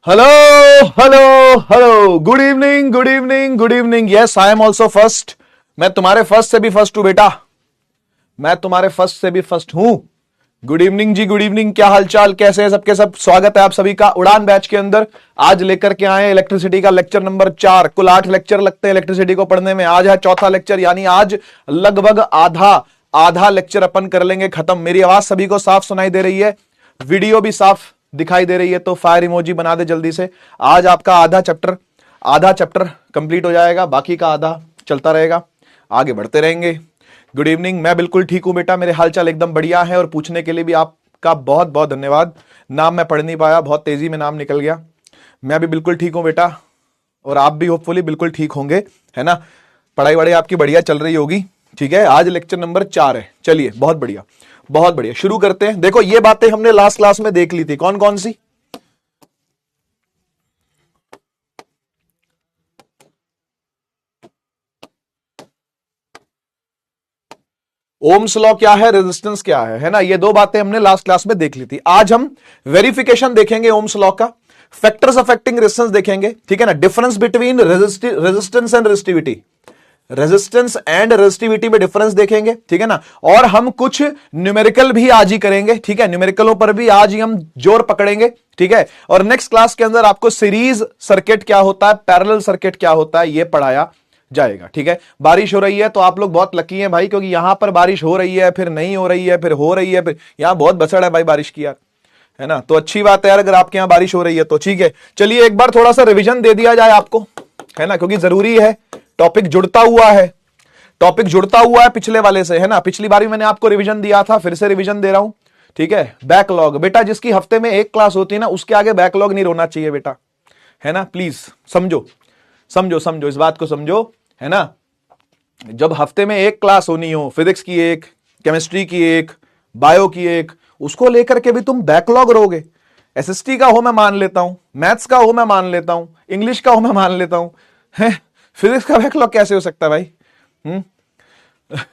Hello hello hello, good evening good evening good evening. Yes, I am also first. मैं तुम्हारे first से भी first हूं बेटा, मैं तुम्हारे फर्स्ट से भी फर्स्ट हूं। गुड इवनिंग जी, गुड इवनिंग। क्या हालचाल, कैसे हैं सबके सब? स्वागत है आप सभी का उड़ान बैच के अंदर। आज लेकर के आए इलेक्ट्रिसिटी का लेक्चर नंबर 4। कुल 8 लेक्चर लगते हैं इलेक्ट्रिसिटी को पढ़ने में। आज है चौथा लेक्चर, यानी आज लगभग आधा लेक्चर अपन कर लेंगे खत्म। मेरी आवाज सभी को साफ सुनाई दे रही है, वीडियो भी साफ दिखाई दे रही है, तो फायर इमोजी बना दे जल्दी से। आज आपका आधा चैप्टर कंप्लीट हो जाएगा, बाकी का आधा चलता रहेगा, आगे बढ़ते रहेंगे। Good evening. मैं बिल्कुल ठीक हूं बेटा, मेरे हालचाल एकदम बढ़िया है, और पूछने के लिए भी आपका बहुत बहुत धन्यवाद। नाम मैं पढ़ नहीं पाया, बहुत तेजी में नाम निकल गया। मैं भी बिल्कुल ठीक हूं बेटा, और आप भी होपफुली बिल्कुल ठीक होंगे, है ना। पढ़ाई वढ़ाई आपकी बढ़िया चल रही होगी, ठीक है। आज लेक्चर नंबर 4 है। चलिए, बहुत बढ़िया बहुत बढ़िया, शुरू करते हैं। देखो, ये बातें हमने लास्ट क्लास में देख ली थी। कौन कौन सी? ओम्स लॉ क्या है, रेजिस्टेंस क्या है ना। ये दो बातें हमने लास्ट क्लास में देख ली थी। आज हम वेरिफिकेशन देखेंगे ओम्स लॉ का, फैक्टर्स अफेक्टिंग रेजिस्टेंस देखेंगे, ठीक है ना। Difference between resistance and resistivity, resistance and resistivity में डिफरेंस देखेंगे, ठीक है ना। और हम कुछ न्यूमेरिकल भी आज ही करेंगे, ठीक है। न्यूमेरिकलों पर भी आज ही हम जोर पकड़ेंगे, ठीक है। और नेक्स्ट क्लास के अंदर आपको सीरीज सर्किट क्या होता है, पैरेलल सर्किट क्या होता है, यह पढ़ाया जाएगा, ठीक है। बारिश हो रही है तो आप लोग बहुत लकी हैं भाई, क्योंकि यहां पर बारिश हो रही है, फिर नहीं हो रही है, फिर हो रही है, फिर यहां बहुत बसड़ है भाई बारिश की यार, है ना। तो अच्छी बात है यार, अगर आपके यहां बारिश हो रही है तो ठीक है। चलिए, एक बार थोड़ा सा रिवीजन दे दिया जाए आपको, है ना, क्योंकि जरूरी है। टॉपिक जुड़ता हुआ है पिछले वाले से, है ना। पिछली बार भी मैंने आपको रिवीजन दिया था, फिर से रिवीजन दे रहा हूं, ठीक है। बैकलॉग बेटा, जिसकी हफ्ते में एक क्लास होती है ना, उसके आगे बैकलॉग नहीं रोना चाहिए बेटा, है ना। प्लीज समझो समझो समझो, इस बात को समझो, है ना। जब हफ्ते में एक क्लास होनी हो, फिजिक्स की एक, केमिस्ट्री की एक, बायो की एक, उसको लेकर के भी तुम बैकलॉग रोगे। एसएसटी का हो मैं मान लेता हूं, मैथ्स का हो मैं मान लेता हूं, इंग्लिश का हो मैं मान लेता हूं, है फिजिक्स का बैकलॉग कैसे हो सकता है भाई?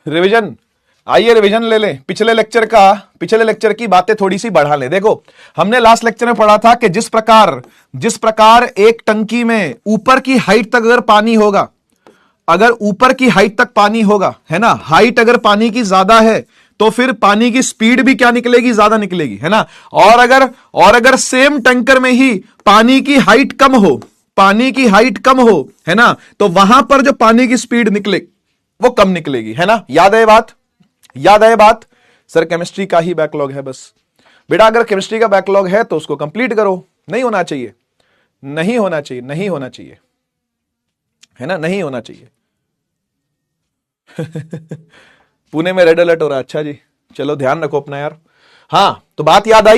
रिवीजन, आइए रिवीजन ले लें। पिछले लेक्चर की बातें थोड़ी सी बढ़ा लें। देखो, हमने लास्ट लेक्चर में पढ़ा था कि जिस प्रकार एक टंकी में ऊपर की हाइट तक अगर पानी होगा, अगर ऊपर की हाइट तक पानी होगा, है ना, हाइट अगर पानी की ज्यादा है तो फिर पानी की स्पीड भी क्या निकलेगी, ज्यादा निकलेगी, है ना। और अगर सेम टैंकर में ही पानी की हाइट कम हो, है ना, तो वहां पर जो पानी की स्पीड निकले वो कम निकलेगी, है ना। याद है बात? सर केमिस्ट्री का ही बैकलॉग है बस। बेटा, अगर केमिस्ट्री का बैकलॉग है तो उसको कंप्लीट करो। नहीं होना चाहिए, है ना, नहीं होना चाहिए। पुणे में रेड अलर्ट हो रहा है, अच्छा जी, चलो ध्यान रखो अपना यार। हां, तो बात याद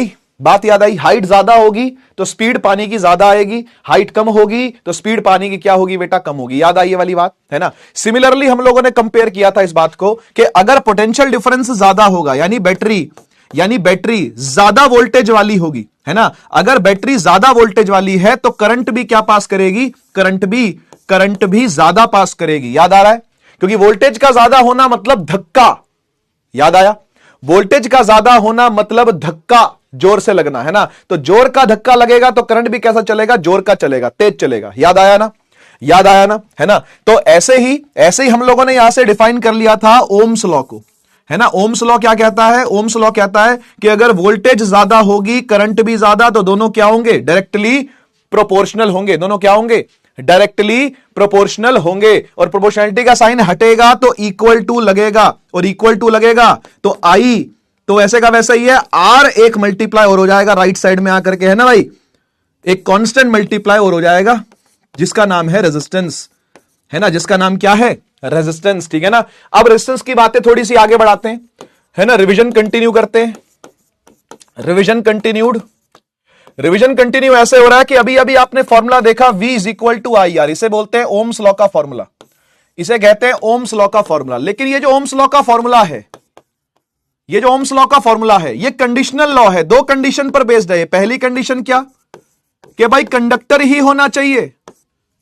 आई, हाइट ज्यादा होगी तो स्पीड पानी की ज्यादा आएगी, हाइट कम होगी तो स्पीड पानी की क्या होगी बेटा, कम होगी। याद आई ये वाली बात, है ना। सिमिलरली हम लोगों ने कंपेयर किया था इस बात को कि अगर पोटेंशियल डिफरेंस ज्यादा होगा, यानी बैटरी ज्यादा वोल्टेज वाली होगी, है ना। अगर बैटरी ज्यादा वोल्टेज वाली है तो करंट भी क्या पास करेगी, करंट भी ज्यादा पास करेगी। याद आ रहा है? क्योंकि वोल्टेज का ज्यादा होना मतलब धक्का, याद आया? वोल्टेज का ज्यादा होना मतलब धक्का, जोर से लगना, है ना। तो जोर का धक्का लगेगा तो करंट भी कैसा चलेगा, जोर का चलेगा, तेज चलेगा। याद आया ना, है ना। तो ऐसे ही हम लोगों ने यहां से डिफाइन कर लिया था ओम्स लॉ को, है ना। ओम्स लॉ क्या कहता है? ओम्स लॉ कहता है कि अगर वोल्टेज ज्यादा होगी, करंट भी ज्यादा, तो दोनों क्या होंगे, डायरेक्टली प्रोपोर्शनल होंगे। दोनों क्या होंगे, डायरेक्टली प्रोपोर्शनल होंगे। और प्रोपोर्शनलिटी का साइन हटेगा तो इक्वल टू लगेगा, और इक्वल टू लगेगा तो आई, तो ऐसे का वैसा ही है, आर एक मल्टीप्लाई और हो जाएगा राइट साइड में आकर के, है ना भाई। एक कांस्टेंट मल्टीप्लाई और हो जाएगा जिसका नाम है रेजिस्टेंस, है ना, जिसका नाम क्या है, रेजिस्टेंस, ठीक है ना। अब रेजिस्टेंस की बातें थोड़ी सी आगे बढ़ाते हैं, है ना। रिवीजन कंटिन्यू करते हैं। रिवीजन कंटिन्यू ऐसे हो रहा है कि अभी अभी आपने फॉर्मूला देखा, V is equal to I R. इसे बोलते हैं ओम्स लॉ का फॉर्मूला, इसे कहते हैं ओम्स लॉ का फॉर्मूला। लेकिन ये जो ओम्स लॉ का फॉर्मूला है, ये कंडीशनल लॉ है, दो कंडीशन पर बेस्ड है। पहली कंडीशन क्या, कि भाई कंडक्टर ही होना चाहिए।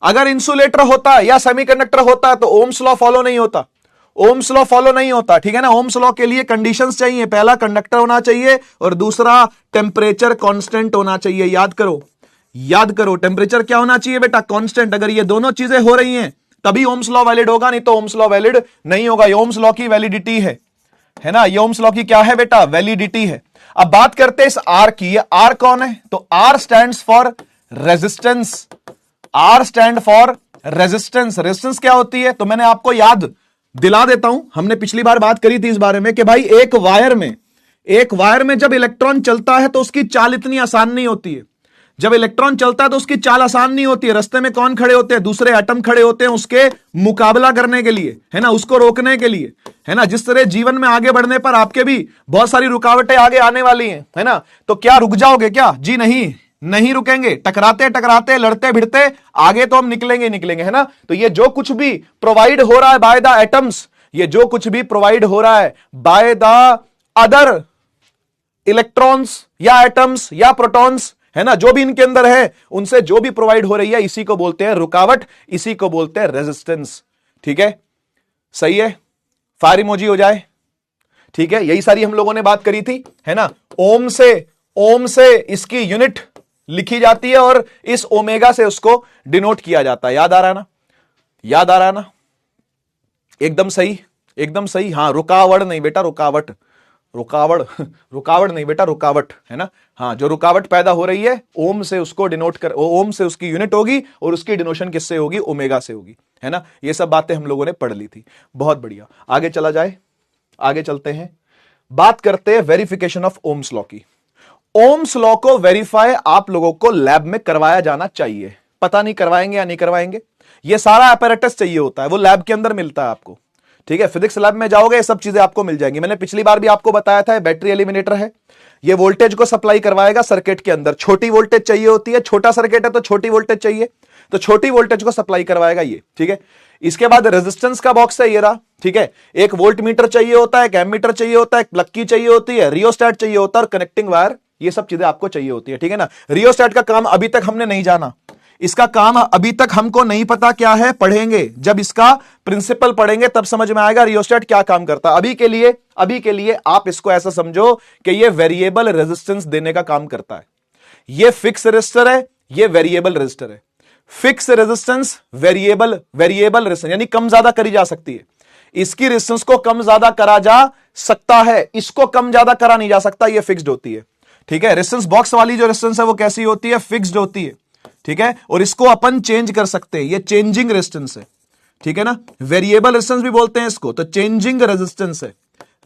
अगर इंसुलेटर होता या सेमीकंडक्टर होता तो ओम्स लॉ फॉलो नहीं होता, ठीक है ना। ओम्स लॉ के लिए कंडीशंस चाहिए, पहला कंडक्टर होना चाहिए और दूसरा टेम्परेचर कांस्टेंट होना चाहिए। याद करो, याद करो, टेम्परेचर क्या होना चाहिए बेटा, कांस्टेंट। अगर ये दोनों चीजें हो रही हैं तभी ओम्स लॉ वैलिड होगा, नहीं तो ओम्स लॉ वैलिड नहीं होगा। ये ओम्स लॉ की वैलिडिटी है ना, ये ओम्स लॉ की क्या है बेटा, वैलिडिटी है। अब बात करते हैं इस आर की। ये आर कौन है, तो R stands for resistance. R stand for resistance. Resistance क्या होती है, तो मैंने आपको याद दिला देता हूं, हमने पिछली बार बात करी थी इस बारे में कि भाई एक वायर में जब इलेक्ट्रॉन चलता है तो उसकी चाल इतनी आसान नहीं होती है। जब इलेक्ट्रॉन चलता है तो उसकी चाल आसान नहीं होती है। रास्ते में कौन खड़े होते हैं, दूसरे एटम खड़े होते हैं उसके मुकाबला करने के लिए, है ना, उसको रोकने के लिए, है ना। जिस तरह जीवन में आगे बढ़ने पर आपके भी बहुत सारी रुकावटें आगे आने वाली हैं, है ना, तो क्या रुक जाओगे क्या, जी नहीं रुकेंगे। टकराते लड़ते भिड़ते आगे तो हम निकलेंगे, है ना। तो ये जो कुछ भी प्रोवाइड हो रहा है बाय द एटम्स, ये जो कुछ भी प्रोवाइड हो रहा है बाय द अदर इलेक्ट्रॉन्स या एटम्स या प्रोटॉन्स, है ना, जो भी इनके अंदर है, उनसे जो भी प्रोवाइड हो रही है, इसी को बोलते हैं रुकावट, इसी को बोलते हैं रेजिस्टेंस। ठीक है, सही है, फायर इमोजी हो जाए। ठीक है, यही सारी हम लोगों ने बात करी थी, है ना। ओम से इसकी यूनिट लिखी जाती है और इस ओमेगा से उसको डिनोट किया जाता है। याद आ रहा है ना, एकदम सही। हाँ, रुकावट नहीं बेटा, रुकावट नहीं बेटा, रुकावट, है ना। हाँ, जो रुकावट पैदा हो रही है ओम से उसको डिनोट कर, ओम से उसकी यूनिट होगी और उसकी डिनोशन किससे होगी, ओमेगा से होगी, है ना। ये सब बातें हम लोगों ने पढ़ ली थी। बहुत बढ़िया, आगे चलते हैं, बात करते हैं वेरिफिकेशन ऑफ ओम्स लॉ की। ओम्स लॉ को वेरीफाई आप लोगों को लैब में करवाया जाना चाहिए। पता नहीं करवाएंगे या नहीं करवाएंगे, ये सारा अपैरेटस चाहिए होता है, वो लैब के अंदर मिलता है आपको। ठीक है, फिजिक्स लैब में जाओगे ये सब चीजें आपको मिल जाएंगी। मैंने पिछली बार भी आपको बताया था, बैटरी एलिमिनेटर है, ये वोल्टेज को सप्लाई करवाएगा सर्किट के अंदर। छोटी वोल्टेज चाहिए होती है, छोटा सर्किट है तो छोटी वोल्टेज चाहिए, तो छोटी वोल्टेज को सप्लाई करवाएगा ये। ठीक है, इसके बाद रेजिस्टेंस का बॉक्स है ये रहा। ठीक है, एक वोल्ट मीटर चाहिए होता है, एक एमीटर चाहिए होता है, एक प्लग की चाहिए होती है, रियोस्टेट चाहिए होता है और कनेक्टिंग वायर, ये सब चीजें आपको चाहिए होती है। ठीक है ना। रियोस्टेट का काम अभी तक हमने नहीं जाना, इसका काम अभी तक हमको नहीं पता क्या है, पढ़ेंगे जब इसका प्रिंसिपल पढ़ेंगे तब समझ में आएगा रियोस्टेट क्या काम करता है। अभी के लिए आप इसको ऐसा समझो कि ये वेरिएबल रेजिस्टेंस देने का काम करता है। ये फिक्स रेजिस्टर है, ये वेरिएबल रेजिस्टर है। फिक्स रेजिस्टेंस, वेरिएबल रेजिस्टेंस, यानी कम ज्यादा करी जा सकती है। इसकी रेजिस्टेंस को कम ज्यादा करा जा सकता है, इसको कम ज्यादा करा नहीं जा सकता, ये फिक्स्ड होती है। ठीक है, रेजिस्टेंस बॉक्स वाली जो रेजिस्टेंस है वो कैसी होती है, फिक्स्ड होती है। ठीक है, और इसको अपन चेंज कर सकते हैं, ये चेंजिंग रेजिस्टेंस है। ठीक है ना, वेरिएबल रेजिस्टेंस भी बोलते हैं इसको, तो चेंजिंग रेजिस्टेंस है।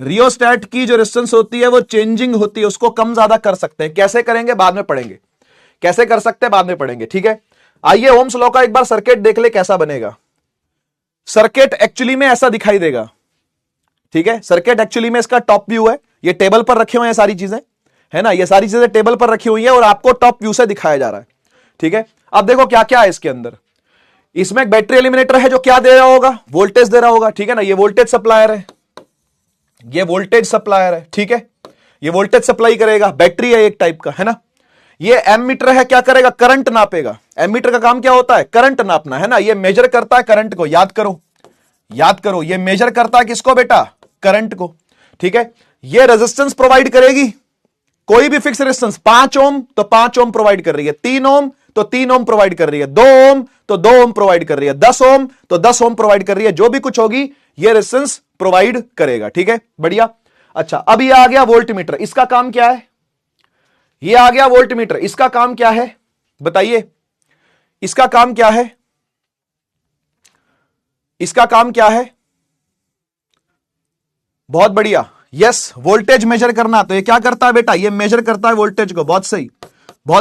रियोस्टेट की जो रेजिस्टेंस होती है वो चेंजिंग होती है, उसको कम ज्यादा कर सकते हैं। कैसे करेंगे बाद में पढ़ेंगे, कैसे कर सकते हैं बाद में पढ़ेंगे। ठीक है, आइए ओम्स लॉ का एक बार सर्किट देख ले कैसा बनेगा। सर्किट एक्चुअली में ऐसा दिखाई देगा। ठीक है, सर्किट एक्चुअली में इसका टॉप व्यू है, ये टेबल पर रखे हुए हैं सारी चीजें, है ना, ये सारी चीजें टेबल पर रखी हुई है और आपको टॉप व्यू से दिखाया जा रहा है। ठीक है, अब देखो क्या क्या है इसके अंदर। इसमें एक बैटरी एलिमिनेटर है जो क्या दे रहा होगा, वोल्टेज दे रहा होगा। ठीक है ना, ये वोल्टेज सप्लायर है, ये वोल्टेज सप्लायर है। ठीक है, ये वोल्टेज सप्लाई करेगा, बैटरी है एक टाइप का, है ना। ये एमीटर है, क्या करेगा, करंट नापेगा। एमीटर का काम क्या होता है, करंट नापना, है ना। ये मेजर करता है करंट को, याद करो, ये मेजर करता है किसको बेटा, करंट को। ठीक है, ये रेजिस्टेंस प्रोवाइड करेगी, कोई भी फिक्स रेजिस्टेंस, 5 ओम तो 5 ओम प्रोवाइड कर रही है, 3 ओम तो 3 ओम प्रोवाइड कर रही है, 2 ओम तो 2 ओम प्रोवाइड कर रही है, 10 ओम तो 10 ओम प्रोवाइड कर रही है। जो भी कुछ होगी ये रेजिस्टेंस प्रोवाइड करेगा। ठीक है, बढ़िया। अच्छा, अब ये आ गया वोल्ट मीटर, इसका काम क्या है, ये आ गया वोल्ट मीटर, इसका काम क्या है बताइए, इसका काम क्या है, इसका काम क्या है। बहुत बढ़िया, यस, वोल्टेज मेजर करना। तो ये क्या करता है बेटा, ये मेजर करता है वोल्टेज को। बहुत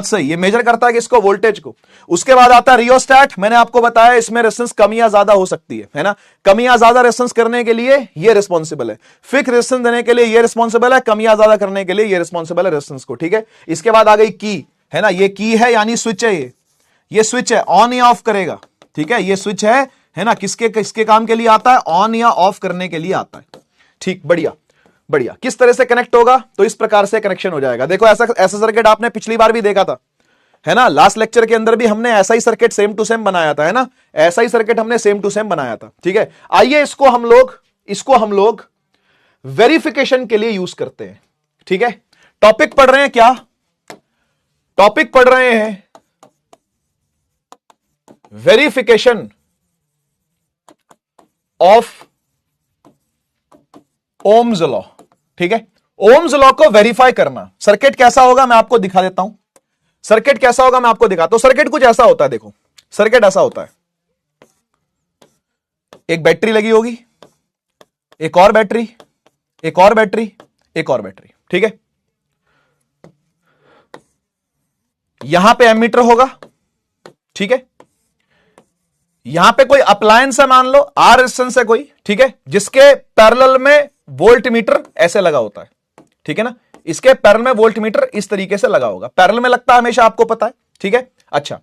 सही, ये मेजर करता है किसको, वोल्टेज को। उसके बाद आता है रियोस्टेट। मैंने आपको बताया इसमें रेजिस्टेंस कम या ज्यादा हो सकती है ना। कम या ज्यादा रेजिस्टेंस करने के लिए ये रिस्पॉन्सिबल है, फिक्स रेजिस्टेंस देने के लिए ये रिस्पॉन्सिबल है, कम या ज्यादा करने के लिए ये रिस्पॉन्सिबल है रेजिस्टेंस को। ठीक है, इसके बाद आ गई की, है ना, ये की है यानी स्विच है, ये स्विच है, ऑन या ऑफ करेगा। ठीक है, ये स्विच है ना, किसके काम के लिए आता है, ऑन या ऑफ करने के लिए आता है। ठीक, बढ़िया। किस तरह से कनेक्ट होगा, तो इस प्रकार से कनेक्शन हो जाएगा। देखो ऐसा सर्किट आपने पिछली बार भी देखा था, है ना। लास्ट लेक्चर के अंदर भी हमने ऐसा ही सर्किट सेम टू सेम बनाया था, है ना, ऐसा ही सर्किट हमने सेम टू सेम बनाया था। ठीक है, आइए इसको हम लोग वेरिफिकेशन के लिए यूज करते हैं। ठीक है, टॉपिक पढ़ रहे हैं क्या, टॉपिक पढ़ रहे हैं, वेरिफिकेशन ऑफ ओम्स लॉ। ठीक है, ओम्स लॉ को वेरीफाई करना। सर्किट कैसा होगा मैं आपको दिखा देता हूं। सर्किट कैसा होगा मैं आपको दिखाता हूं। सर्किट कुछ ऐसा होता है, देखो सर्किट ऐसा होता है, एक बैटरी लगी होगी, एक और बैटरी, एक और बैटरी, एक और बैटरी। ठीक है, यहां पे एमीटर होगा। ठीक है, यहां पे कोई अप्लायंस है, मान लो आर रेजिस्टेंस है कोई, ठीक है, जिसके पैरेलल में वोल्ट मीटर ऐसे लगा होता है। ठीक है ना, इसके पैरेलल में वोल्ट मीटर इस तरीके से लगा होगा, पैरेलल में लगता है हमेशा, आपको पता है। ठीक है, अच्छा,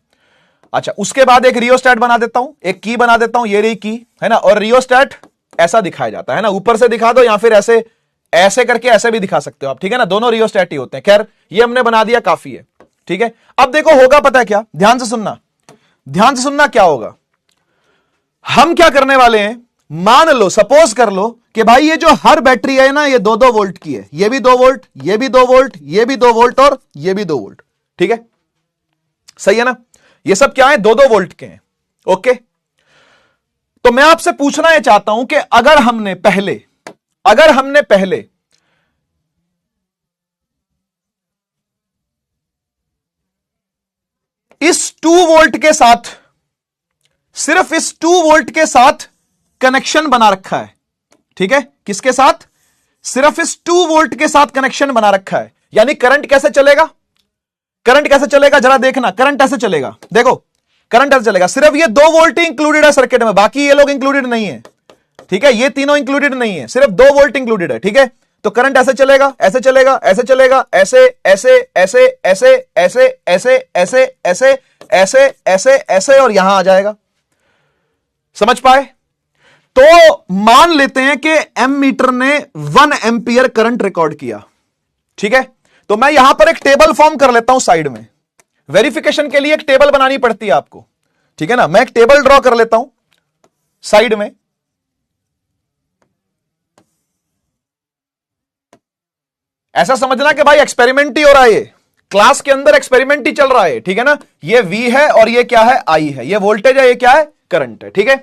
उसके बाद एक रियोस्टेट बना देता हूं, एक की बना देता हूं, ये रही की, है ना, और रियोस्टेट ऐसा दिखाया जाता है ना, ऊपर से दिखा दो या फिर ऐसे ऐसे करके ऐसे भी दिखा सकते हो आप। ठीक है ना, दोनों रियोस्टेट ही होते हैं। खैर ये हमने बना दिया, काफी है। ठीक है, अब देखो होगा पता है क्या, ध्यान से सुनना, ध्यान से सुनना, क्या होगा। हम क्या करने वाले हैं, मान लो, सपोज कर लो कि भाई ये जो हर बैटरी है ना, ये 2-2 वोल्ट की है, ये भी 2 वोल्ट, ये भी 2 वोल्ट, ये भी 2 वोल्ट और ये भी 2 वोल्ट। ठीक है, सही है ना, ये सब क्या है, 2-2 वोल्ट के हैं। ओके, तो मैं आपसे पूछना यह चाहता हूं कि अगर हमने पहले इस 2 वोल्ट के साथ, सिर्फ इस 2 वोल्ट के साथ कनेक्शन बना रखा है। ठीक है, किसके साथ, सिर्फ इस 2 वोल्ट के साथ कनेक्शन बना रखा है, यानी करंट कैसे चलेगा, करंट कैसे चलेगा जरा देखना, करंट ऐसे चलेगा, देखो करंट ऐसे चलेगा, सिर्फ ये 2 वोल्ट ही इंक्लूडेड है सर्किट में, बाकी ये लोग इंक्लूडेड नहीं है। ठीक है, ये तीनों इंक्लूडेड नहीं है, सिर्फ 2 वोल्ट इंक्लूडेड है। ठीक है, तो करंट ऐसे चलेगा, ऐसे चलेगा, ऐसे चलेगा, ऐसे ऐसे ऐसे ऐसे ऐसे ऐसे ऐसे ऐसे ऐसे ऐसे ऐसे और यहां आ जाएगा। समझ पाए? तो मान लेते हैं कि एमीटर ने 1 एम्पियर करंट रिकॉर्ड किया। ठीक है, तो मैं यहां पर एक टेबल फॉर्म कर लेता हूं साइड में, वेरिफिकेशन के लिए एक टेबल बनानी पड़ती है आपको। ठीक है ना, मैं एक टेबल ड्रॉ कर लेता हूं साइड में। ऐसा समझना कि भाई एक्सपेरिमेंट ही हो रहा है, ये क्लास के अंदर एक्सपेरिमेंट ही चल रहा है। ठीक है ना, ये V है और ये क्या है, I है, ये वोल्टेज है, ये क्या है, करंट है। ठीक है,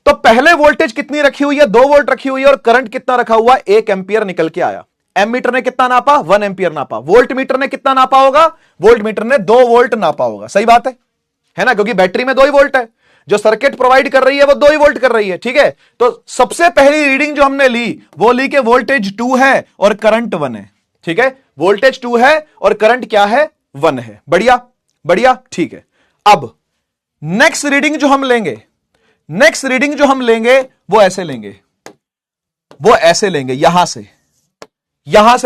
तो पहले वोल्टेज कितनी रखी हुई है, 2 वोल्ट रखी हुई है, और करंट कितना रखा हुआ, 1 एम्पियर निकल के आया। एमीटर ने कितना नापा, 1 एम्पियर नापा। वोल्ट मीटर ने कितना नापा होगा, वोल्ट मीटर ने 2 वोल्ट नापा होगा। सही बात है ना, क्योंकि बैटरी में 2 ही वोल्ट है, जो सर्किट प्रोवाइड कर रही है वो 2 ही वोल्ट कर रही है। ठीक है, तो सबसे पहली रीडिंग जो हमने ली वो ली कि वोल्टेज 2 है और करंट 1 है। ठीक है, वोल्टेज 2 है और करंट क्या है, 1 है। बढ़िया बढ़िया, ठीक है। अब नेक्स्ट रीडिंग जो हम लेंगे, नेक्स्ट रीडिंग जो हम लेंगे वो ऐसे लेंगे, वो ऐसे लेंगे, यहां से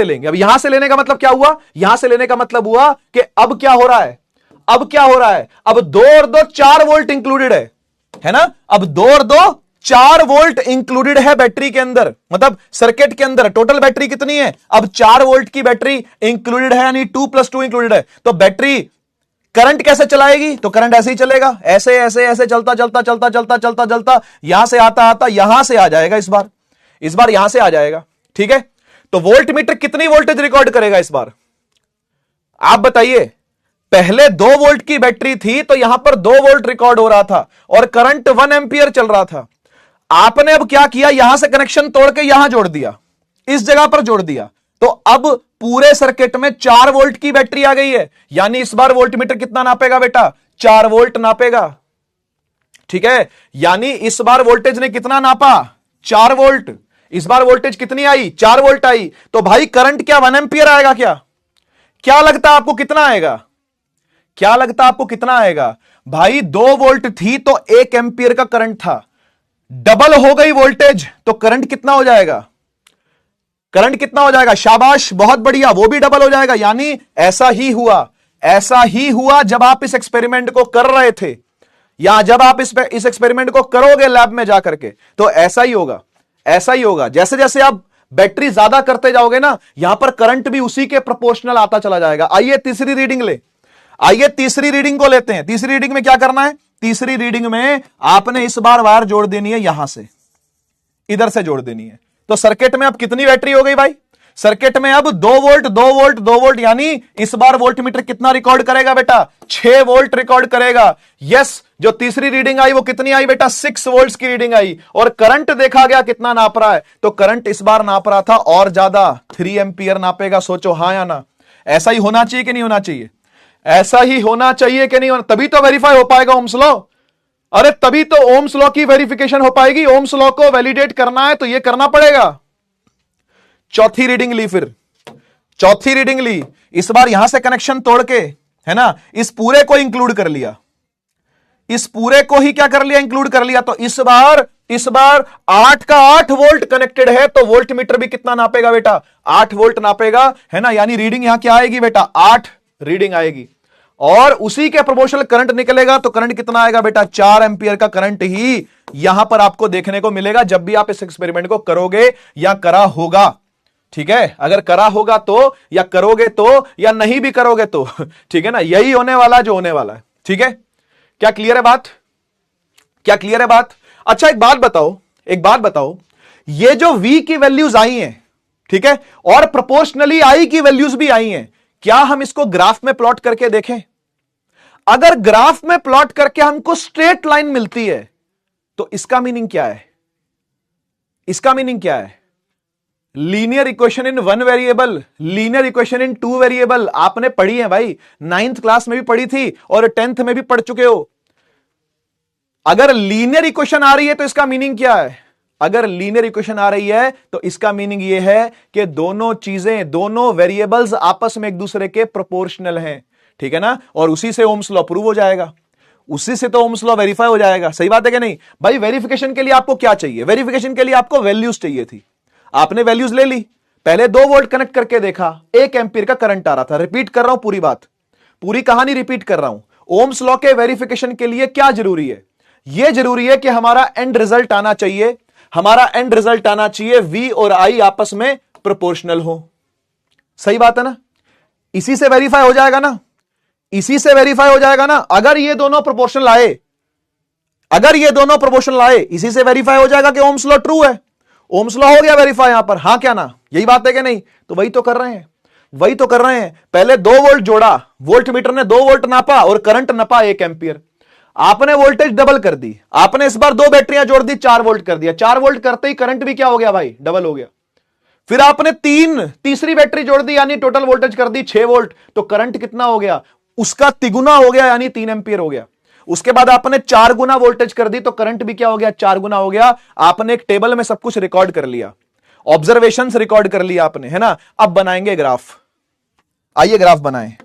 लेंगे। अब यहां से लेने का मतलब क्या हुआ, यहां से लेने का मतलब हुआ कि अब क्या हो रहा है, अब क्या हो रहा है, अब 2 और 2 4 वोल्ट इंक्लूडेड है ना, अब 2 और 2 4 वोल्ट इंक्लूडेड है बैटरी के अंदर, मतलब सर्किट के अंदर। टोटल बैटरी कितनी है, अब 4 वोल्ट की बैटरी इंक्लूडेड है, यानी 2 + 2 इंक्लूडेड है। तो बैटरी करंट कैसे चलाएगी, तो करंट ऐसे ही चलेगा, ऐसे ऐसे ऐसे चलता चलता चलता चलता चलता चलता यहां से आता आता यहां से आ जाएगा, इस बार यहां से आ जाएगा। ठीक है, तो वोल्ट मीटर कितनी वोल्टेज रिकॉर्ड करेगा इस बार, आप बताइए। पहले 2 वोल्ट की बैटरी थी तो यहां पर 2 वोल्ट रिकॉर्ड हो रहा था और करंट 1 एम्पियर चल रहा था। आपने अब क्या किया, यहां से कनेक्शन तोड़ के यहां जोड़ दिया, इस जगह पर जोड़ दिया, तो अब पूरे सर्किट में 4 वोल्ट की बैटरी आ गई है, यानी इस बार वोल्ट मीटर कितना नापेगा बेटा, 4 वोल्ट नापेगा। ठीक है, यानी इस बार वोल्टेज ने कितना नापा, 4 वोल्ट। इस बार वोल्टेज कितनी आई, 4 वोल्ट आई। तो भाई करंट क्या 1 एम्पियर आएगा, क्या लगता है आपको कितना आएगा, क्या लगता है आपको कितना आएगा। भाई 2 वोल्ट थी तो 1 एम्पियर का करंट था, डबल हो गई वोल्टेज तो करंट कितना हो जाएगा, करंट कितना हो जाएगा, शाबाश बहुत बढ़िया, वो भी डबल हो जाएगा। यानी ऐसा ही हुआ जब आप इस एक्सपेरिमेंट को कर रहे थे, या जब आप इस एक्सपेरिमेंट को करोगे लैब में जाकर के, तो ऐसा ही होगा। जैसे जैसे आप बैटरी ज्यादा करते जाओगे ना, यहां पर करंट भी उसी के प्रोपोर्शनल आता चला जाएगा। आइए तीसरी रीडिंग को लेते हैं। तीसरी रीडिंग में क्या करना है, तीसरी रीडिंग में आपने इस बार वायर जोड़ देनी है, यहां से इधर से जोड़ देनी है। तो सर्किट में अब कितनी बैटरी हो गई भाई, सर्किट में अब 2 वोल्ट 2 वोल्ट 2 वोल्ट, यानी इस बार वोल्टमीटर कितना रिकॉर्ड करेगा बेटा? 6 वोल्ट रिकॉर्ड करेगा। यस, जो तीसरी रीडिंग आई वो कितनी आई बेटा? 6 वोल्ट्स की रीडिंग आई। और करंट देखा गया कितना नाप रहा है, तो करंट इस बार नाप रहा था और ज्यादा, 3 एंपियर नापेगा। सोचो हां या ना? ऐसा ही होना चाहिए कि नहीं होना चाहिए? ऐसा ही होना चाहिए कि नहीं होना? तभी तो वेरीफाई हो पाएगा ओम्स लॉ। अरे तभी तो ओम्स लॉ की वेरिफिकेशन हो पाएगी। ओम्स लॉ को वैलिडेट करना है तो यह करना पड़ेगा। चौथी रीडिंग ली, फिर चौथी रीडिंग ली, इस बार यहां से कनेक्शन तोड़ के, है ना, इस पूरे को इंक्लूड कर लिया, इस पूरे को ही क्या कर लिया? इंक्लूड कर लिया। तो इस बार 8 का 8 वोल्ट कनेक्टेड है, तो वोल्ट मीटर भी कितना नापेगा बेटा? 8 वोल्ट नापेगा, है ना। यानी रीडिंग यहां क्या आएगी बेटा? 8 रीडिंग आएगी। और उसी के प्रोपोर्शनल करंट निकलेगा, तो करंट कितना आएगा बेटा? 4 एंपियर का करंट ही यहां पर आपको देखने को मिलेगा जब भी आप इस एक्सपेरिमेंट को करोगे या करा होगा। ठीक है, अगर करा होगा तो, या करोगे तो, या नहीं भी करोगे तो, ठीक है ना, यही होने वाला जो होने वाला है। ठीक है, क्या क्लियर है बात? क्या क्लियर है बात? अच्छा एक बात बताओ, ये जो V की वैल्यूज आई हैं, ठीक है, और प्रोपोर्शनली I की वैल्यूज भी आई हैं, क्या हम इसको ग्राफ में प्लॉट करके देखें? अगर ग्राफ में प्लॉट करके हमको स्ट्रेट लाइन मिलती है, तो इसका मीनिंग क्या है? इसका मीनिंग क्या है? Linear equation in 1 variable, linear equation in 2 variable आपने पढ़ी है भाई, 9th क्लास में भी पढ़ी थी और 10th में भी पढ़ चुके हो। अगर लीनियर इक्वेशन आ रही है तो इसका मीनिंग क्या है? अगर लीनियर इक्वेशन आ रही है तो इसका मीनिंग यह है कि दोनों चीजें, दोनों वेरिएबल्स आपस में एक दूसरे के प्रोपोर्शनल हैं। ठीक है ना, और उसी से ओम्स लॉ प्रूव हो जाएगा, उसी से तो ओम्स लॉ वेरीफाई हो जाएगा। सही बात है कि नहीं भाई? वेरिफिकेशन के लिए आपको क्या चाहिए? वेरिफिकेशन के लिए आपको वैल्यूज चाहिए थी, आपने वैल्यूज ले ली। पहले 2 वोल्ट कनेक्ट करके देखा, 1 एम्पीयर का करंट आ रहा था। रिपीट कर रहा हूं पूरी बात, पूरी कहानी रिपीट कर रहा हूं। ओम्स लॉ के वेरिफिकेशन के लिए क्या जरूरी है? यह जरूरी है कि हमारा एंड रिजल्ट आना चाहिए, हमारा एंड रिजल्ट आना चाहिए V और I आपस में प्रोपोर्शनल हो। सही बात है ना? इसी से वेरीफाई हो जाएगा ना, इसी से वेरीफाई हो जाएगा ना। अगर ये दोनों प्रोपोर्शनल आए, अगर ये दोनों प्रोपोर्शनल आए, इसी से वेरीफाई हो जाएगा कि ओम्स लॉ ट्रू है। ओम्स लॉ हो गया वेरीफाई यहां पर, हां क्या ना? यही बात है कि नहीं? तो वही तो कर रहे हैं, वही तो कर रहे हैं। पहले 2 वोल्ट जोड़ा, वोल्ट मीटर ने 2 वोल्ट नापा और करंट नापा 1 एम्पियर। आपने वोल्टेज डबल कर दी, आपने इस बार 2 बैटरियां जोड़ दी, 4 वोल्ट कर दिया। 4 वोल्ट करते ही करंट भी क्या हो गया भाई? डबल हो गया। फिर आपने तीसरी बैटरी जोड़ दी, यानी टोटल वोल्टेज कर दी 6 वोल्ट, तो करंट कितना हो गया? उसका तिगुना हो गया, यानी 3 एम्पियर हो गया। उसके बाद आपने 4 गुना वोल्टेज कर दी, तो करंट भी क्या हो गया? 4 गुना हो गया। आपने एक टेबल में सब कुछ रिकॉर्ड कर लिया, ऑब्जर्वेशंस रिकॉर्ड कर लिया आपने, है ना। अब बनाएंगे ग्राफ, आइए ग्राफ बनाएं।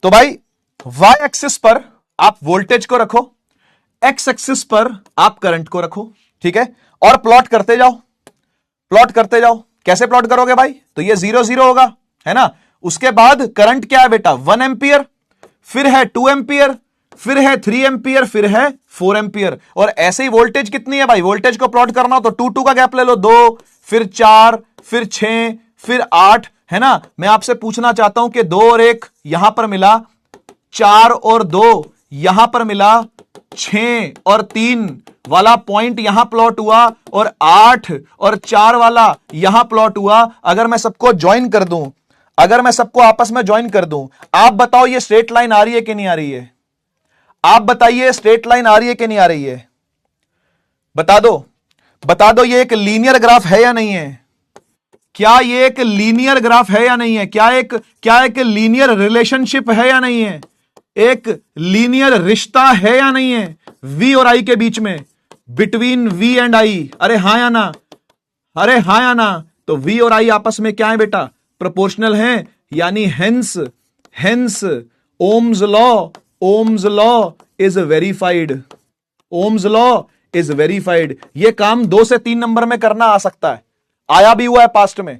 तो भाई y एक्सिस पर आप वोल्टेज को रखो, x एक्सिस पर आप करंट को रखो, ठीक है, और प्लॉट करते जाओ, प्लॉट करते जाओ। कैसे प्लॉट करोगे भाई? तो ये 0 0 होगा, है ना। उसके बाद करंट क्या है बेटा? 1 एम्पियर, फिर है 2 एम्पियर, फिर है 3 एम्पियर, फिर है 4 एम्पियर। और ऐसे ही वोल्टेज कितनी है भाई? वोल्टेज को प्लॉट करना हो तो 2 2 का गैप ले लो, 2, फिर 4, फिर 6, फिर 8, है ना। मैं आपसे पूछना चाहता हूं कि 2 और 1 यहां पर मिला, 4 और 2 यहां पर मिला, 6 और 3 वाला पॉइंट यहां प्लॉट हुआ, और 8 और 4 वाला यहां प्लॉट हुआ। अगर मैं सबको ज्वाइन कर दूं, अगर मैं सबको आपस में ज्वाइन कर दूं, आप बताओ ये स्ट्रेट लाइन आ रही है कि नहीं आ रही है? आप बताइए स्ट्रेट लाइन आ रही है कि नहीं आ रही है? बता दो, बता दो, ये एक लीनियर ग्राफ है या नहीं है? क्या ये एक लीनियर ग्राफ है या नहीं है? क्या एक लीनियर रिलेशनशिप है या नहीं है? एक लीनियर रिश्ता है या नहीं है V और I के बीच में, बिटवीन V एंड I? अरे हां या ना? अरे हां या ना? तो V और I आपस में क्या है बेटा? प्रोपोर्शनल हैं, यानी hence Ohm's law is verified, Ohm's law is verified. यह काम 2 से 3 नंबर में करना आ सकता है, आया भी हुआ है पास्ट में।